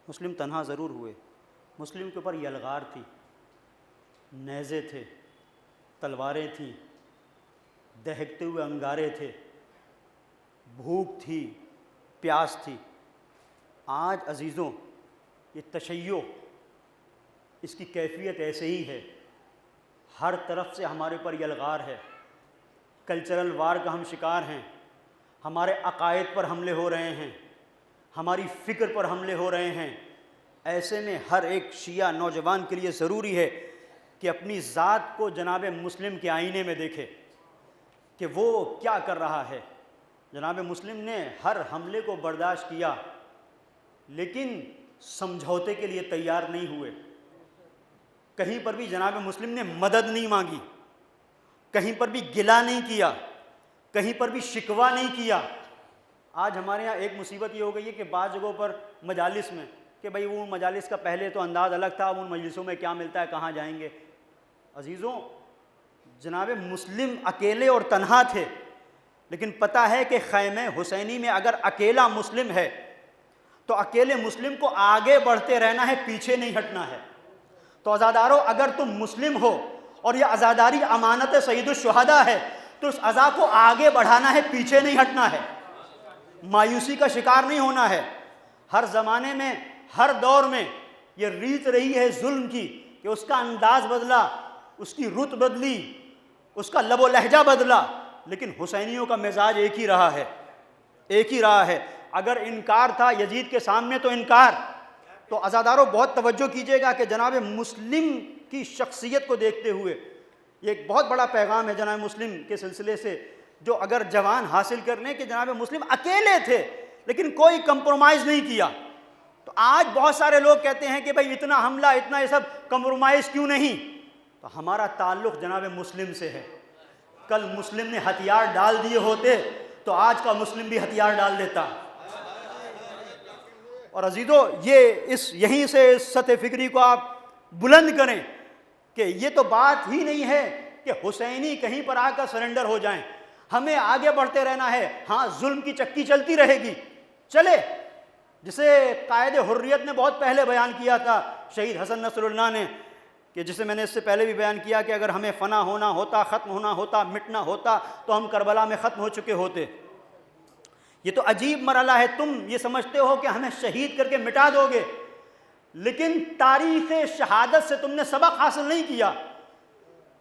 مسلم تنہا ضرور ہوئے، مسلم کے اوپر یلغار تھی، نیزے تھے، تلواریں تھیں، دہکتے ہوئے انگارے تھے، بھوک تھی، پیاس تھی۔ آج عزیزوں یہ تشیع اس کی کیفیت ایسے ہی ہے، ہر طرف سے ہمارے پر یلغار ہے، کلچرل وار کا ہم شکار ہیں، ہمارے عقائد پر حملے ہو رہے ہیں، ہماری فکر پر حملے ہو رہے ہیں۔ ایسے میں ہر ایک شیعہ نوجوان کے لیے ضروری ہے کہ اپنی ذات کو جناب مسلم کے آئینے میں دیکھے کہ وہ کیا کر رہا ہے۔ جناب مسلم نے ہر حملے کو برداشت کیا لیکن سمجھوتے کے لیے تیار نہیں ہوئے۔ کہیں پر بھی جناب مسلم نے مدد نہیں مانگی، کہیں پر بھی گلہ نہیں کیا، کہیں پر بھی شکوہ نہیں کیا۔ آج ہمارے یہاں ایک مصیبت یہ ہو گئی ہے کہ بعض جگہوں پر مجالس میں کہ بھئی وہ مجالس کا پہلے تو انداز الگ تھا، اب ان مجلسوں میں کیا ملتا ہے، کہاں جائیں گے۔ عزیزوں جناب مسلم اکیلے اور تنہا تھے، لیکن پتہ ہے کہ خیمہ حسینی میں اگر اکیلا مسلم ہے تو اکیلے مسلم کو آگے بڑھتے رہنا ہے، پیچھے نہیں ہٹنا ہے۔ تو عزادارو اگر تم مسلم ہو اور یہ عزاداری امانت سید الشہداء ہے تو اس عزا کو آگے بڑھانا ہے، پیچھے نہیں ہٹنا ہے، مایوسی کا شکار نہیں ہونا ہے۔ ہر زمانے میں، ہر دور میں یہ ریت رہی ہے ظلم کی کہ اس کا انداز بدلا، اس کی رت بدلی، اس کا لب و لہجہ بدلا، لیکن حسینیوں کا مزاج ایک ہی رہا ہے، ایک ہی رہا ہے۔ اگر انکار تھا یزید کے سامنے تو انکار۔ تو عزاداروں بہت توجہ کیجیے گا کہ جناب مسلم کی شخصیت کو دیکھتے ہوئے یہ ایک بہت بڑا پیغام ہے جناب مسلم کے سلسلے سے، جو اگر جوان حاصل کرنے کہ جناب مسلم اکیلے تھے لیکن کوئی کمپرومائز نہیں کیا۔ تو آج بہت سارے لوگ کہتے ہیں کہ بھئی اتنا حملہ، اتنا یہ سب کمپرومائز کیوں نہیں؟ تو ہمارا تعلق جناب مسلم سے ہے۔ کل مسلم نے ہتھیار ڈال دیے ہوتے تو آج کا مسلم بھی ہتھیار ڈال دیتا۔ اور عزیزو یہیں سے سطح فکری کو آپ بلند کریں کہ یہ تو بات ہی نہیں ہے کہ حسینی کہیں پر آ کر سرنڈر ہو جائیں، ہمیں آگے بڑھتے رہنا ہے۔ ہاں ظلم کی چکی چلتی رہے گی، چلے، جسے قائد حریت نے بہت پہلے بیان کیا تھا شہید حسن نصر اللہ نے، کہ جسے میں نے اس سے پہلے بھی بیان کیا کہ اگر ہمیں فنا ہونا ہوتا، ختم ہونا ہوتا، مٹنا ہوتا تو ہم کربلا میں ختم ہو چکے ہوتے۔ یہ تو عجیب مرحلہ ہے، تم یہ سمجھتے ہو کہ ہمیں شہید کر کے مٹا دو گے، لیکن تاریخ شہادت سے تم نے سبق حاصل نہیں کیا۔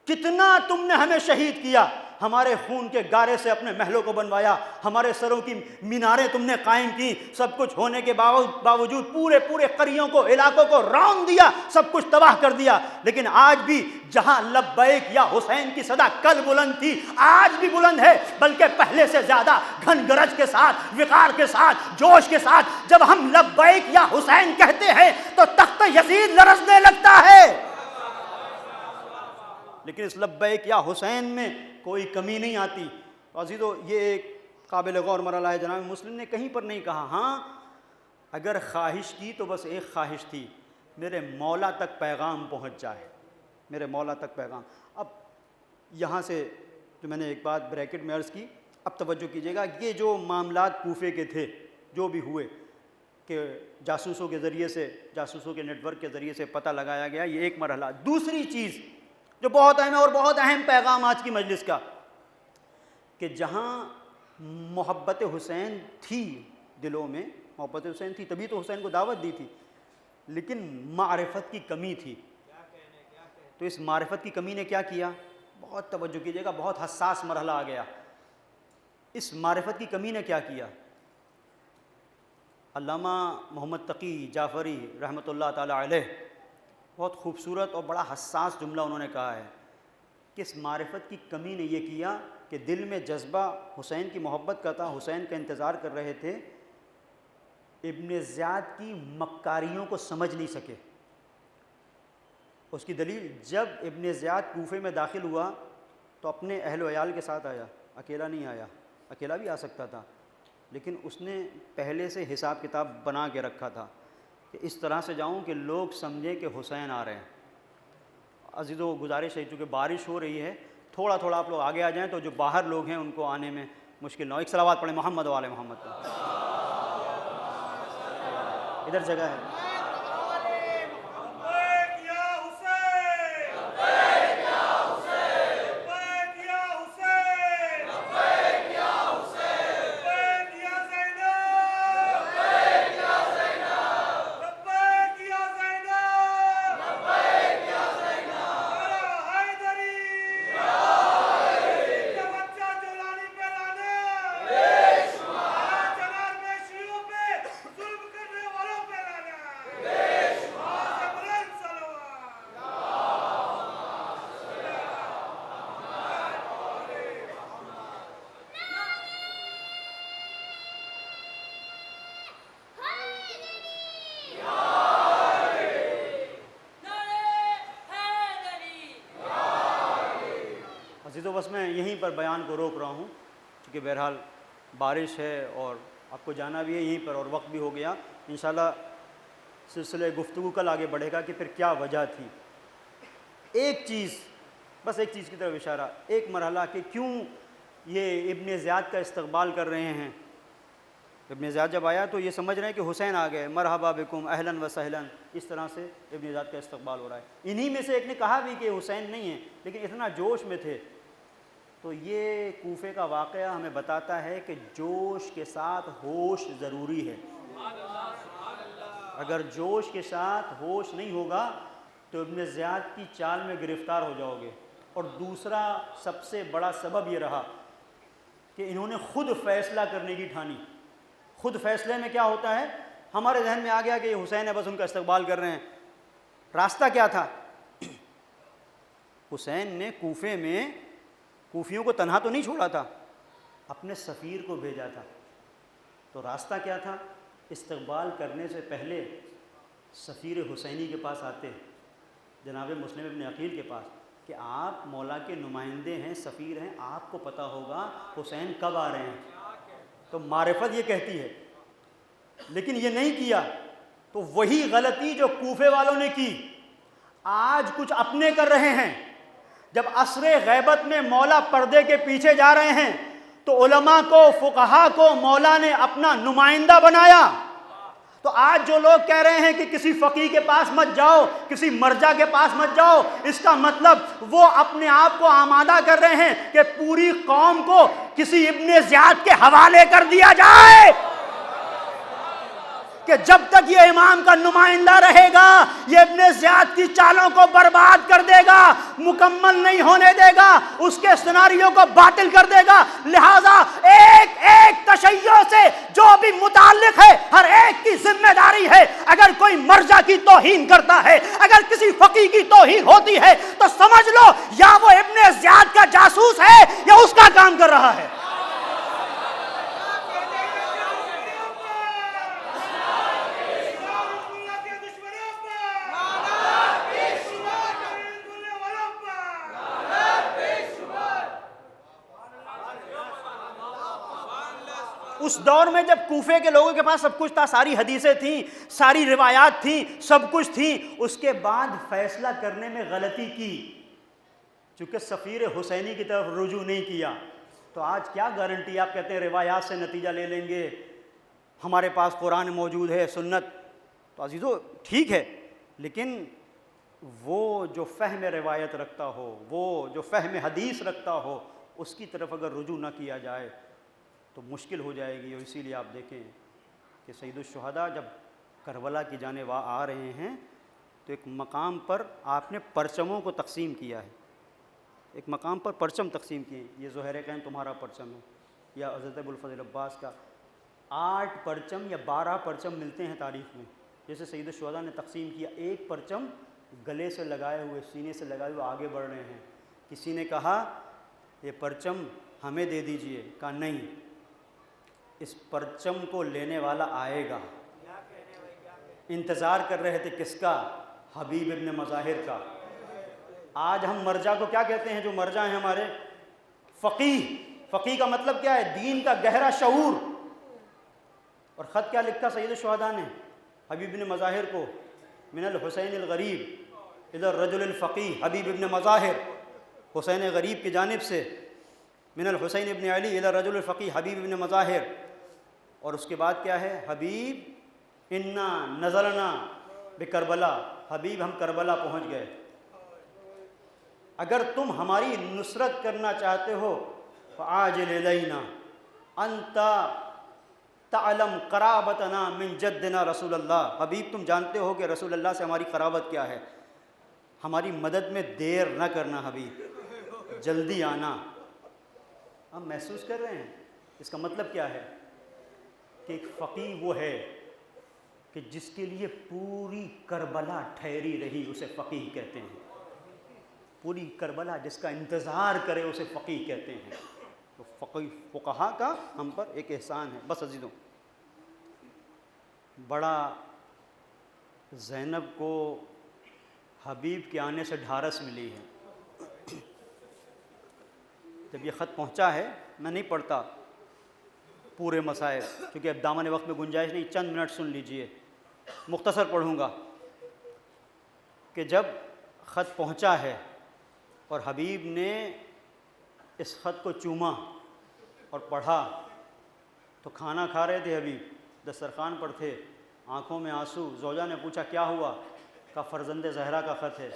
کتنا تم نے ہمیں شہید کیا، ہمارے خون کے گارے سے اپنے محلوں کو بنوایا، ہمارے سروں کی میناریں تم نے قائم کی، سب کچھ ہونے کے باوجود پورے قریوں کو، علاقوں کو رون دیا، سب کچھ تباہ کر دیا۔ لیکن آج بھی جہاں لبیک یا حسین کی صدا کل بلند تھی، آج بھی بلند ہے، بلکہ پہلے سے زیادہ گھن گرج کے ساتھ، وقار کے ساتھ، جوش کے ساتھ۔ جب ہم لبیک یا حسین کہتے ہیں تو تخت یزید لرزنے لگتا ہے، لیکن اس لبیک یا حسین میں کوئی کمی نہیں آتی۔ عزیزو یہ ایک قابل غور مرحلہ ہے۔ جناب مسلم نے کہیں پر نہیں کہا، ہاں اگر خواہش کی تو بس ایک خواہش تھی، میرے مولا تک پیغام پہنچ جائے، میرے مولا تک پیغام۔ اب یہاں سے جو میں نے ایک بات بریکٹ میں عرض کی، اب توجہ کیجیے گا، یہ جو معاملات کوفے کے تھے، جو بھی ہوئے کہ جاسوسوں کے ذریعے سے، جاسوسوں کے نیٹ ورک کے ذریعے سے پتہ لگایا گیا، یہ ایک مرحلہ۔ دوسری چیز جو بہت اہم ہے اور بہت اہم پیغام آج کی مجلس کا، کہ جہاں محبت حسین تھی دلوں میں، محبت حسین تھی تبھی تو حسین کو دعوت دی تھی، لیکن معرفت کی کمی تھی۔ تو اس معرفت کی کمی نے کیا کیا؟ بہت توجہ کیجیے گا، بہت حساس مرحلہ آ گیا۔ اس معرفت کی کمی نے کیا کیا؟ علامہ محمد تقی جعفری رحمۃ اللہ تعالی علیہ بہت خوبصورت اور بڑا حساس جملہ انہوں نے کہا ہے کس معرفت کی کمی نے یہ کیا کہ دل میں جذبہ حسین کی محبت کا تھا، حسین کا انتظار کر رہے تھے، ابن زیاد کی مکاریوں کو سمجھ نہیں سکے۔ اس کی دلیل، جب ابن زیاد کوفے میں داخل ہوا تو اپنے اہل و عیال کے ساتھ آیا، اکیلا نہیں آیا، اکیلا بھی آ سکتا تھا، لیکن اس نے پہلے سے حساب کتاب بنا کے رکھا تھا کہ اس طرح سے جاؤں کہ لوگ سمجھیں کہ حسین آ رہے ہیں۔ عزیزو، گزارش ہے چونکہ بارش ہو رہی ہے، تھوڑا تھوڑا آپ لوگ آگے آ جائیں تو جو باہر لوگ ہیں ان کو آنے میں مشکل نہ ہو۔ ایک صلوات پڑھیں محمد و آل محمد کا۔ ادھر جگہ ہے۔ تو بس میں یہیں پر بیان کو روک رہا ہوں کیونکہ بہرحال بارش ہے اور آپ کو جانا بھی ہے یہیں پر اور وقت بھی ہو گیا۔ انشاءاللہ سلسلہ گفتگو کل آگے بڑھے گا کہ پھر کیا وجہ تھی۔ ایک چیز، بس ایک چیز کی طرف اشارہ، ایک مرحلہ کہ کیوں یہ ابن زیاد کا استقبال کر رہے ہیں۔ ابن زیاد جب آیا تو یہ سمجھ رہے ہیں کہ حسین آ گئے، مرحبا بکم اہلاً و سہلاً، اس طرح سے ابن زیاد کا استقبال ہو رہا ہے۔ انہی میں سے ایک نے کہا بھی کہ حسین نہیں ہے، لیکن اتنا جوش میں تھے۔ تو یہ کوفے کا واقعہ ہمیں بتاتا ہے کہ جوش کے ساتھ ہوش ضروری ہے۔ اگر جوش کے ساتھ ہوش نہیں ہوگا تو ابن زیاد کی چال میں گرفتار ہو جاؤ گے۔ اور دوسرا سب سے بڑا سبب یہ رہا کہ انہوں نے خود فیصلہ کرنے کی ٹھانی۔ خود فیصلے میں کیا ہوتا ہے، ہمارے ذہن میں آ گیا کہ یہ حسین ہے، بس ان کا استقبال کر رہے ہیں۔ راستہ کیا تھا؟ حسین نے کوفے میں کوفیوں کو تنہا تو نہیں چھوڑا تھا، اپنے سفیر کو بھیجا تھا۔ تو راستہ کیا تھا؟ استقبال کرنے سے پہلے سفیر حسینی کے پاس آتے، جناب مسلم ابن عقیل کے پاس، کہ آپ مولا کے نمائندے ہیں، سفیر ہیں، آپ کو پتہ ہوگا حسین کب آ رہے ہیں۔ تو معرفت یہ کہتی ہے، لیکن یہ نہیں کیا۔ تو وہی غلطی جو کوفے والوں نے کی آج کچھ اپنے کر رہے ہیں۔ جب عصر غیبت میں مولا پردے کے پیچھے جا رہے ہیں تو علماء کو، فقہا کو مولا نے اپنا نمائندہ بنایا۔ تو آج جو لوگ کہہ رہے ہیں کہ کسی فقیہ کے پاس مت جاؤ، کسی مرجع کے پاس مت جاؤ، اس کا مطلب وہ اپنے آپ کو آمادہ کر رہے ہیں کہ پوری قوم کو کسی ابن زیاد کے حوالے کر دیا جائے، کہ جب تک یہ امام کا نمائندہ رہے گا یہ ابن زیاد کی چالوں کو برباد کر دے گا، مکمل نہیں ہونے دے گا، اس کے سیناریو کو باطل کر دے گا۔ لہٰذا ایک ایک تشیع سے جو بھی متعلق ہے ہر ایک کی ذمہ داری ہے، اگر کوئی مرجع کی توہین کرتا ہے، اگر کسی فقیہ کی توہین ہوتی ہے تو سمجھ لو یا وہ ابن زیاد کا جاسوس ہے یا اس کا کام کر رہا ہے۔ اس دور میں جب کوفے کے لوگوں کے پاس سب کچھ تھا، ساری حدیثیں تھیں، ساری روایات تھیں، سب کچھ تھیں، اس کے بعد فیصلہ کرنے میں غلطی کی، چونکہ سفیر حسینی کی طرف رجوع نہیں کیا۔ تو آج کیا گارنٹی، آپ کہتے ہیں روایات سے نتیجہ لے لیں گے، ہمارے پاس قرآن موجود ہے، سنت، تو عزیزو ٹھیک ہے، لیکن وہ جو فہم روایت رکھتا ہو، وہ جو فہم حدیث رکھتا ہو، اس کی طرف اگر رجوع نہ کیا جائے تو مشکل ہو جائے گی۔ اور اسی لیے آپ دیکھیں کہ سید الشہداء جب کربلا کی جانب آ رہے ہیں تو ایک مقام پر آپ نے پرچموں کو تقسیم کیا ہے، ایک مقام پر پرچم تقسیم کیے ہیں۔ یہ زہیرقین تمہارا پرچم ہے، یا حضرت ابوالفضل عباس کا 8 پرچم یا 12 پرچم ملتے ہیں تاریخ میں۔ جیسے سید الشہداء نے تقسیم کیا، ایک پرچم گلے سے لگائے ہوئے، سینے سے لگائے ہوئے آگے بڑھ رہے ہیں، کسی نے کہا یہ پرچم ہمیں دے دیجئے، کہا نہیں، اس پرچم کو لینے والا آئے گا۔ انتظار کر رہے تھے کس کا؟ حبیب ابن مظاہر کا۔ آج ہم مرجع کو کیا کہتے ہیں؟ جو مرجع ہیں ہمارے فقیہ۔ فقیہ کا مطلب کیا ہے؟ دین کا گہرا شعور۔ اور خط کیا لکھا سید الشہداء نے حبیب ابن مظاہر کو؟ من الحسین الغریب الی الرجل الفقیہ حبیب ابن مظاہر، حسین غریب کی جانب سے من الحسین ابن علی الی الرجل الفقیہ حبیب ابن مظاہر۔ اور اس کے بعد کیا ہے؟ حبیب انا نزلنا بکربلا، حبیب ہم کربلا پہنچ گئے۔ اگر تم ہماری نصرت کرنا چاہتے ہو فعاجل الینا انت تعلم قرابتنا من جدنا رسول اللہ، حبیب تم جانتے ہو کہ رسول اللہ سے ہماری قرابت کیا ہے، ہماری مدد میں دیر نہ کرنا حبیب، جلدی آنا۔ ہم محسوس کر رہے ہیں اس کا مطلب کیا ہے؟ کہ ایک فقیہ وہ ہے کہ جس کے لیے پوری کربلا ٹھہری رہی، اسے فقیہ کہتے ہیں۔ پوری کربلا جس کا انتظار کرے اسے فقیہ کہتے ہیں۔ تو فقیہ فقہا کا ہم پر ایک احسان ہے۔ بس عزیزوں، بڑا زینب کو حبیب کے آنے سے ڈھارس ملی ہے۔ جب یہ خط پہنچا ہے، میں نہیں پڑھتا پورے مسائل کیونکہ اب دامن وقت میں گنجائش نہیں، چند منٹ سن لیجئے، مختصر پڑھوں گا کہ جب خط پہنچا ہے اور حبیب نے اس خط کو چوما اور پڑھا تو کھانا کھا رہے تھے حبیب، دسترخوان پر تھے، آنکھوں میں آنسو۔ زوجہ نے پوچھا کیا ہوا؟ کہا فرزند زہرا کا خط ہے۔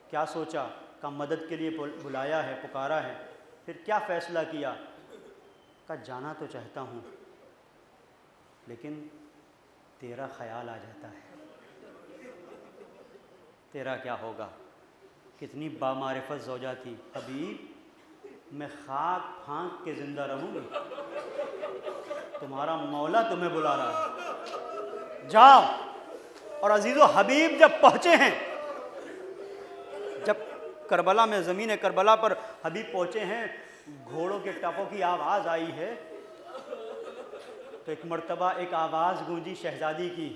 کیا سوچا؟ کہا مدد کے لیے بلایا ہے، پکارا ہے۔ پھر کیا فیصلہ کیا؟ کہا جانا تو چاہتا ہوں لیکن تیرا خیال آ جاتا ہے، تیرا کیا ہوگا؟ کتنی بامعرفت زوجہ تھی۔ حبیب میں خاک پھانک کے زندہ رہوں گی، تمہارا مولا تمہیں بلا رہا ہے، جاؤ۔ اور عزیزو حبیب جب پہنچے ہیں، جب کربلا میں زمین کربلا پر حبیب پہنچے ہیں، گھوڑوں کے ٹپوں کی آواز آئی ہے تو ایک مرتبہ ایک آواز گونجی شہزادی کی،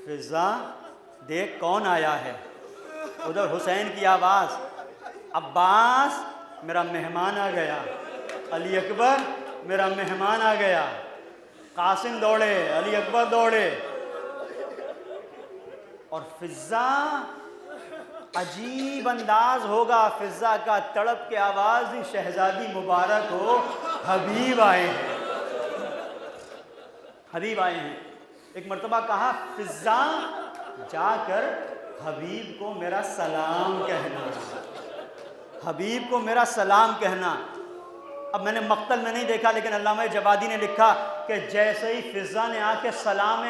فضا دیکھ کون آیا ہے۔ ادھر حسین کی آواز، عباس میرا مہمان آ گیا، علی اکبر میرا مہمان آ گیا۔ قاسم دوڑے، علی اکبر دوڑے، اور فضا عجیب انداز ہوگا فضا کا، تڑپ کے آواز، شہزادی مبارک ہو، حبیب آئے ہیں، حبیب آئے ہیں۔ ایک مرتبہ کہا فضا جا کر حبیب کو میرا سلام کہنا، حبیب کو میرا سلام کہنا۔ اب میں نے مقتل میں نہیں دیکھا لیکن علامہ جوادی نے لکھا کہ جیسے ہی فضا نے آ کے سلام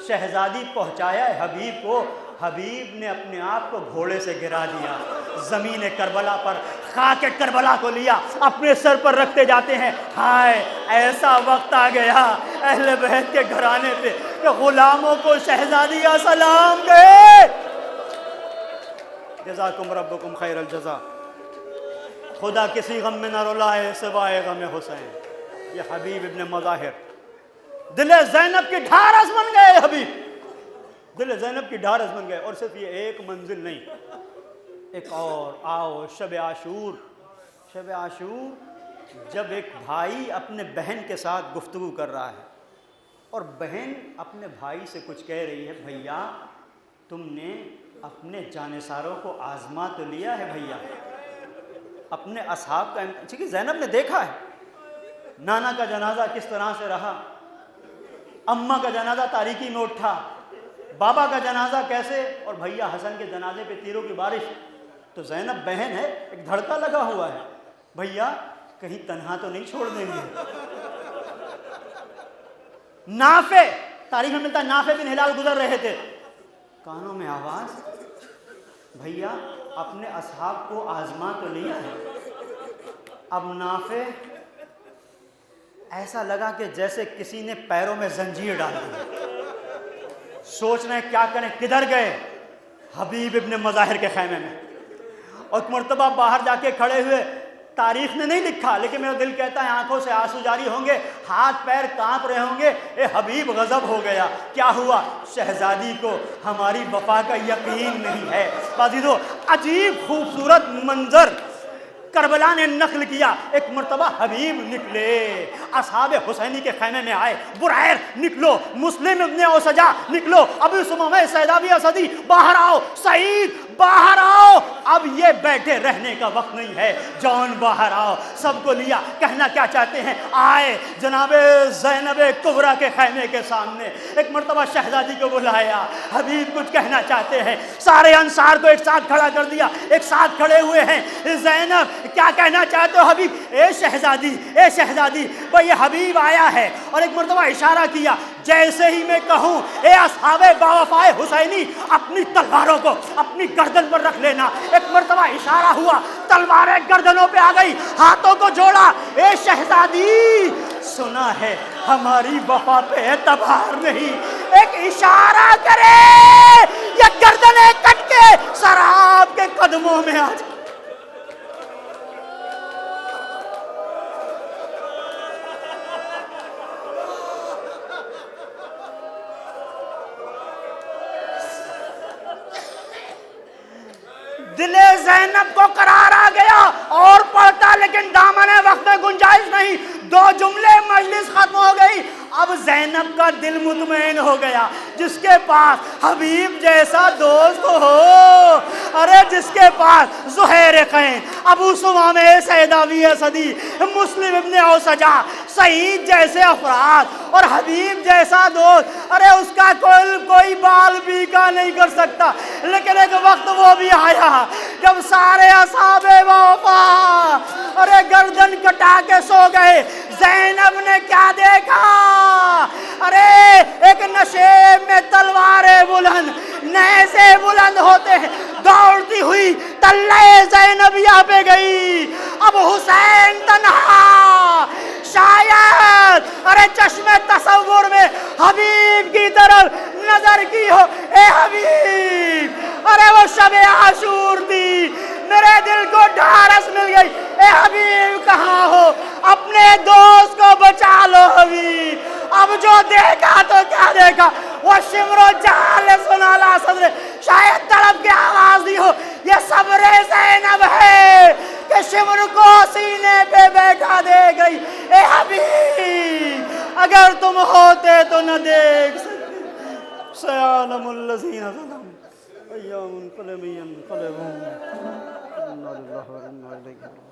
شہزادی پہنچایا ہے حبیب کو، حبیب نے اپنے آپ کو گھوڑے سے گرا دیا، زمین کربلا پر خاک کربلا کو لیا، اپنے سر پر رکھتے جاتے ہیں۔ ہائے ایسا وقت آ گیا اہل بیت کے گھرانے پہ کہ غلاموں کو شہزادیاں سلام گئے۔ جزاکم ربکم خیر الجزا۔ خدا کسی غم میں نہ رلائے سوائے غم حسین۔ یہ حبیب ابن مظاہر دل زینب کی ڈھارس بن گئے، حبیب دل زینب کی ڈھارس بن گئے۔ اور صرف یہ ایک منزل نہیں، ایک اور آؤ شب عاشور۔ شب عاشور جب ایک بھائی اپنے بہن کے ساتھ گفتگو کر رہا ہے اور بہن اپنے بھائی سے کچھ کہہ رہی ہے، بھیا تم نے اپنے جانثاروں کو آزما تو لیا ہے بھیا، اپنے اصحاب کا چونکہ زینب نے دیکھا ہے نانا کا جنازہ کس طرح سے رہا، اماں کا جنازہ تاریکی میں اٹھا، بابا کا جنازہ کیسے، اور بھیا حسن کے جنازے پہ تیروں کی بارش۔ تو زینب بہن ہے، ایک دھڑکا لگا ہوا ہے، بھیا کہیں تنہا تو نہیں چھوڑ دیں گے۔ نافع تاریخ میں ملتا ہے، نافع بن ہلال گزر رہے تھے، کانوں میں آواز، بھیا اپنے اصحاب کو آزما تو لیا ہے۔ اب نافع ایسا لگا کہ جیسے کسی نے پیروں میں زنجیر ڈال دی، سوچ رہے ہیں کیا کریں، کدھر گئے؟ حبیب ابن مظاہر کے خیمے میں۔ اور ایک مرتبہ باہر جا کے کھڑے ہوئے، تاریخ نے نہیں لکھا لیکن میرا دل کہتا ہے آنکھوں سے آنسو جاری ہوں گے، ہاتھ پیر کانپ رہے ہوں گے، اے حبیب غضب ہو گیا، کیا ہوا؟ شہزادی کو ہماری وفا کا یقین نہیں ہے۔ عزیزو، عجیب خوبصورت منظر کربلا نے نقل کیا۔ ایک مرتبہ حبیب نکلے، اصحاب حسینی کے خیمے میں آئے، برائر نکلو، مسلم ابن اوسجا نکلو، ابو سمامہ سیداوی اسدی باہر آؤ، سعید باہر آؤ، اب یہ بیٹھے رہنے کا وقت نہیں ہے، جان باہر آؤ۔ سب کو لیا، کہنا کیا چاہتے ہیں؟ آئے جناب زینب کبریٰ کے خیمے کے سامنے، ایک مرتبہ شہزادی کو بلایا، حبیب کچھ کہنا چاہتے ہیں، سارے انصار کو ایک ساتھ کھڑا کر دیا، ایک ساتھ کھڑے ہوئے ہیں۔ زینب کیا کہنا چاہتے ہو حبیب؟ اے شہزادی بھئی یہ حبیب آیا ہے، اور ایک مرتبہ اشارہ کیا، جیسے ہی میں کہوں اے اصحاب باوفائے حسینی اپنی تلواروں کو اپنی گردن پر رکھ لینا، ایک مرتبہ اشارہ ہوا، تلواریں گردنوں پہ آ گئی، ہاتھوں کو جوڑا، اے شہزادی سنا ہے ہماری وفا پہ اعتبار نہیں، ایک اشارہ کرے یا گردنیں کٹ کے سراب کے قدموں میں آ جائے۔ دل زینب کو قرار آ گیا، اور پڑھتا لیکن دامن وقت میں گنجائش نہیں، 2 جملے مجلس ختم ہو گئی۔ اب زینب کا دل مطمئن ہو گیا، جس کے پاس حبیب جیسا دوست ہو، ارے جس کے پاس زہیر قین، ابو سمامہ سیداوی اسدی، مسلم ابن اوسجا، سعید جیسے افراد اور حبیب جیسا دوست، ارے اس کا کوئی بال بیکا نہیں کر سکتا۔ لیکن ایک وقت وہ بھی آیا جب سارے اصحاب وفا ارے گردن کٹا کے سو گئے، زینب نے کیا دیکھا؟ ارے ایک نشیب میں تلواریں بلند، نیزے بلند ہوتے ہیں، دوڑتی ہوئی تلے زینبیہ پہ گئی۔ اب حسین تنہا، شاید ارے چشم تصور میں حبیب کی طرف نظر کی ہو، اے حبیب، ارے وہ شب عاشور تھی، میرے دل کو ڈھارس مل گئی، اے حبیب کہاں ہو؟ اپنے دوست کو بچا لو حبیب۔ اب جو دیکھا تو کیا دیکھا؟ وہ شمر و جال سنا لا صدر، شاید تڑپ کے آواز دی ہو، یہ صبر زینب ہے کہ شمر کو سینے پہ بیٹھا دے گئی۔ اے حبیب اگر تم ہوتے تو نہ دیکھ سکتے، سیعلم الذین ظلموا ایام قلم ینقلبون، انا للہ و انا الیہ راجعون۔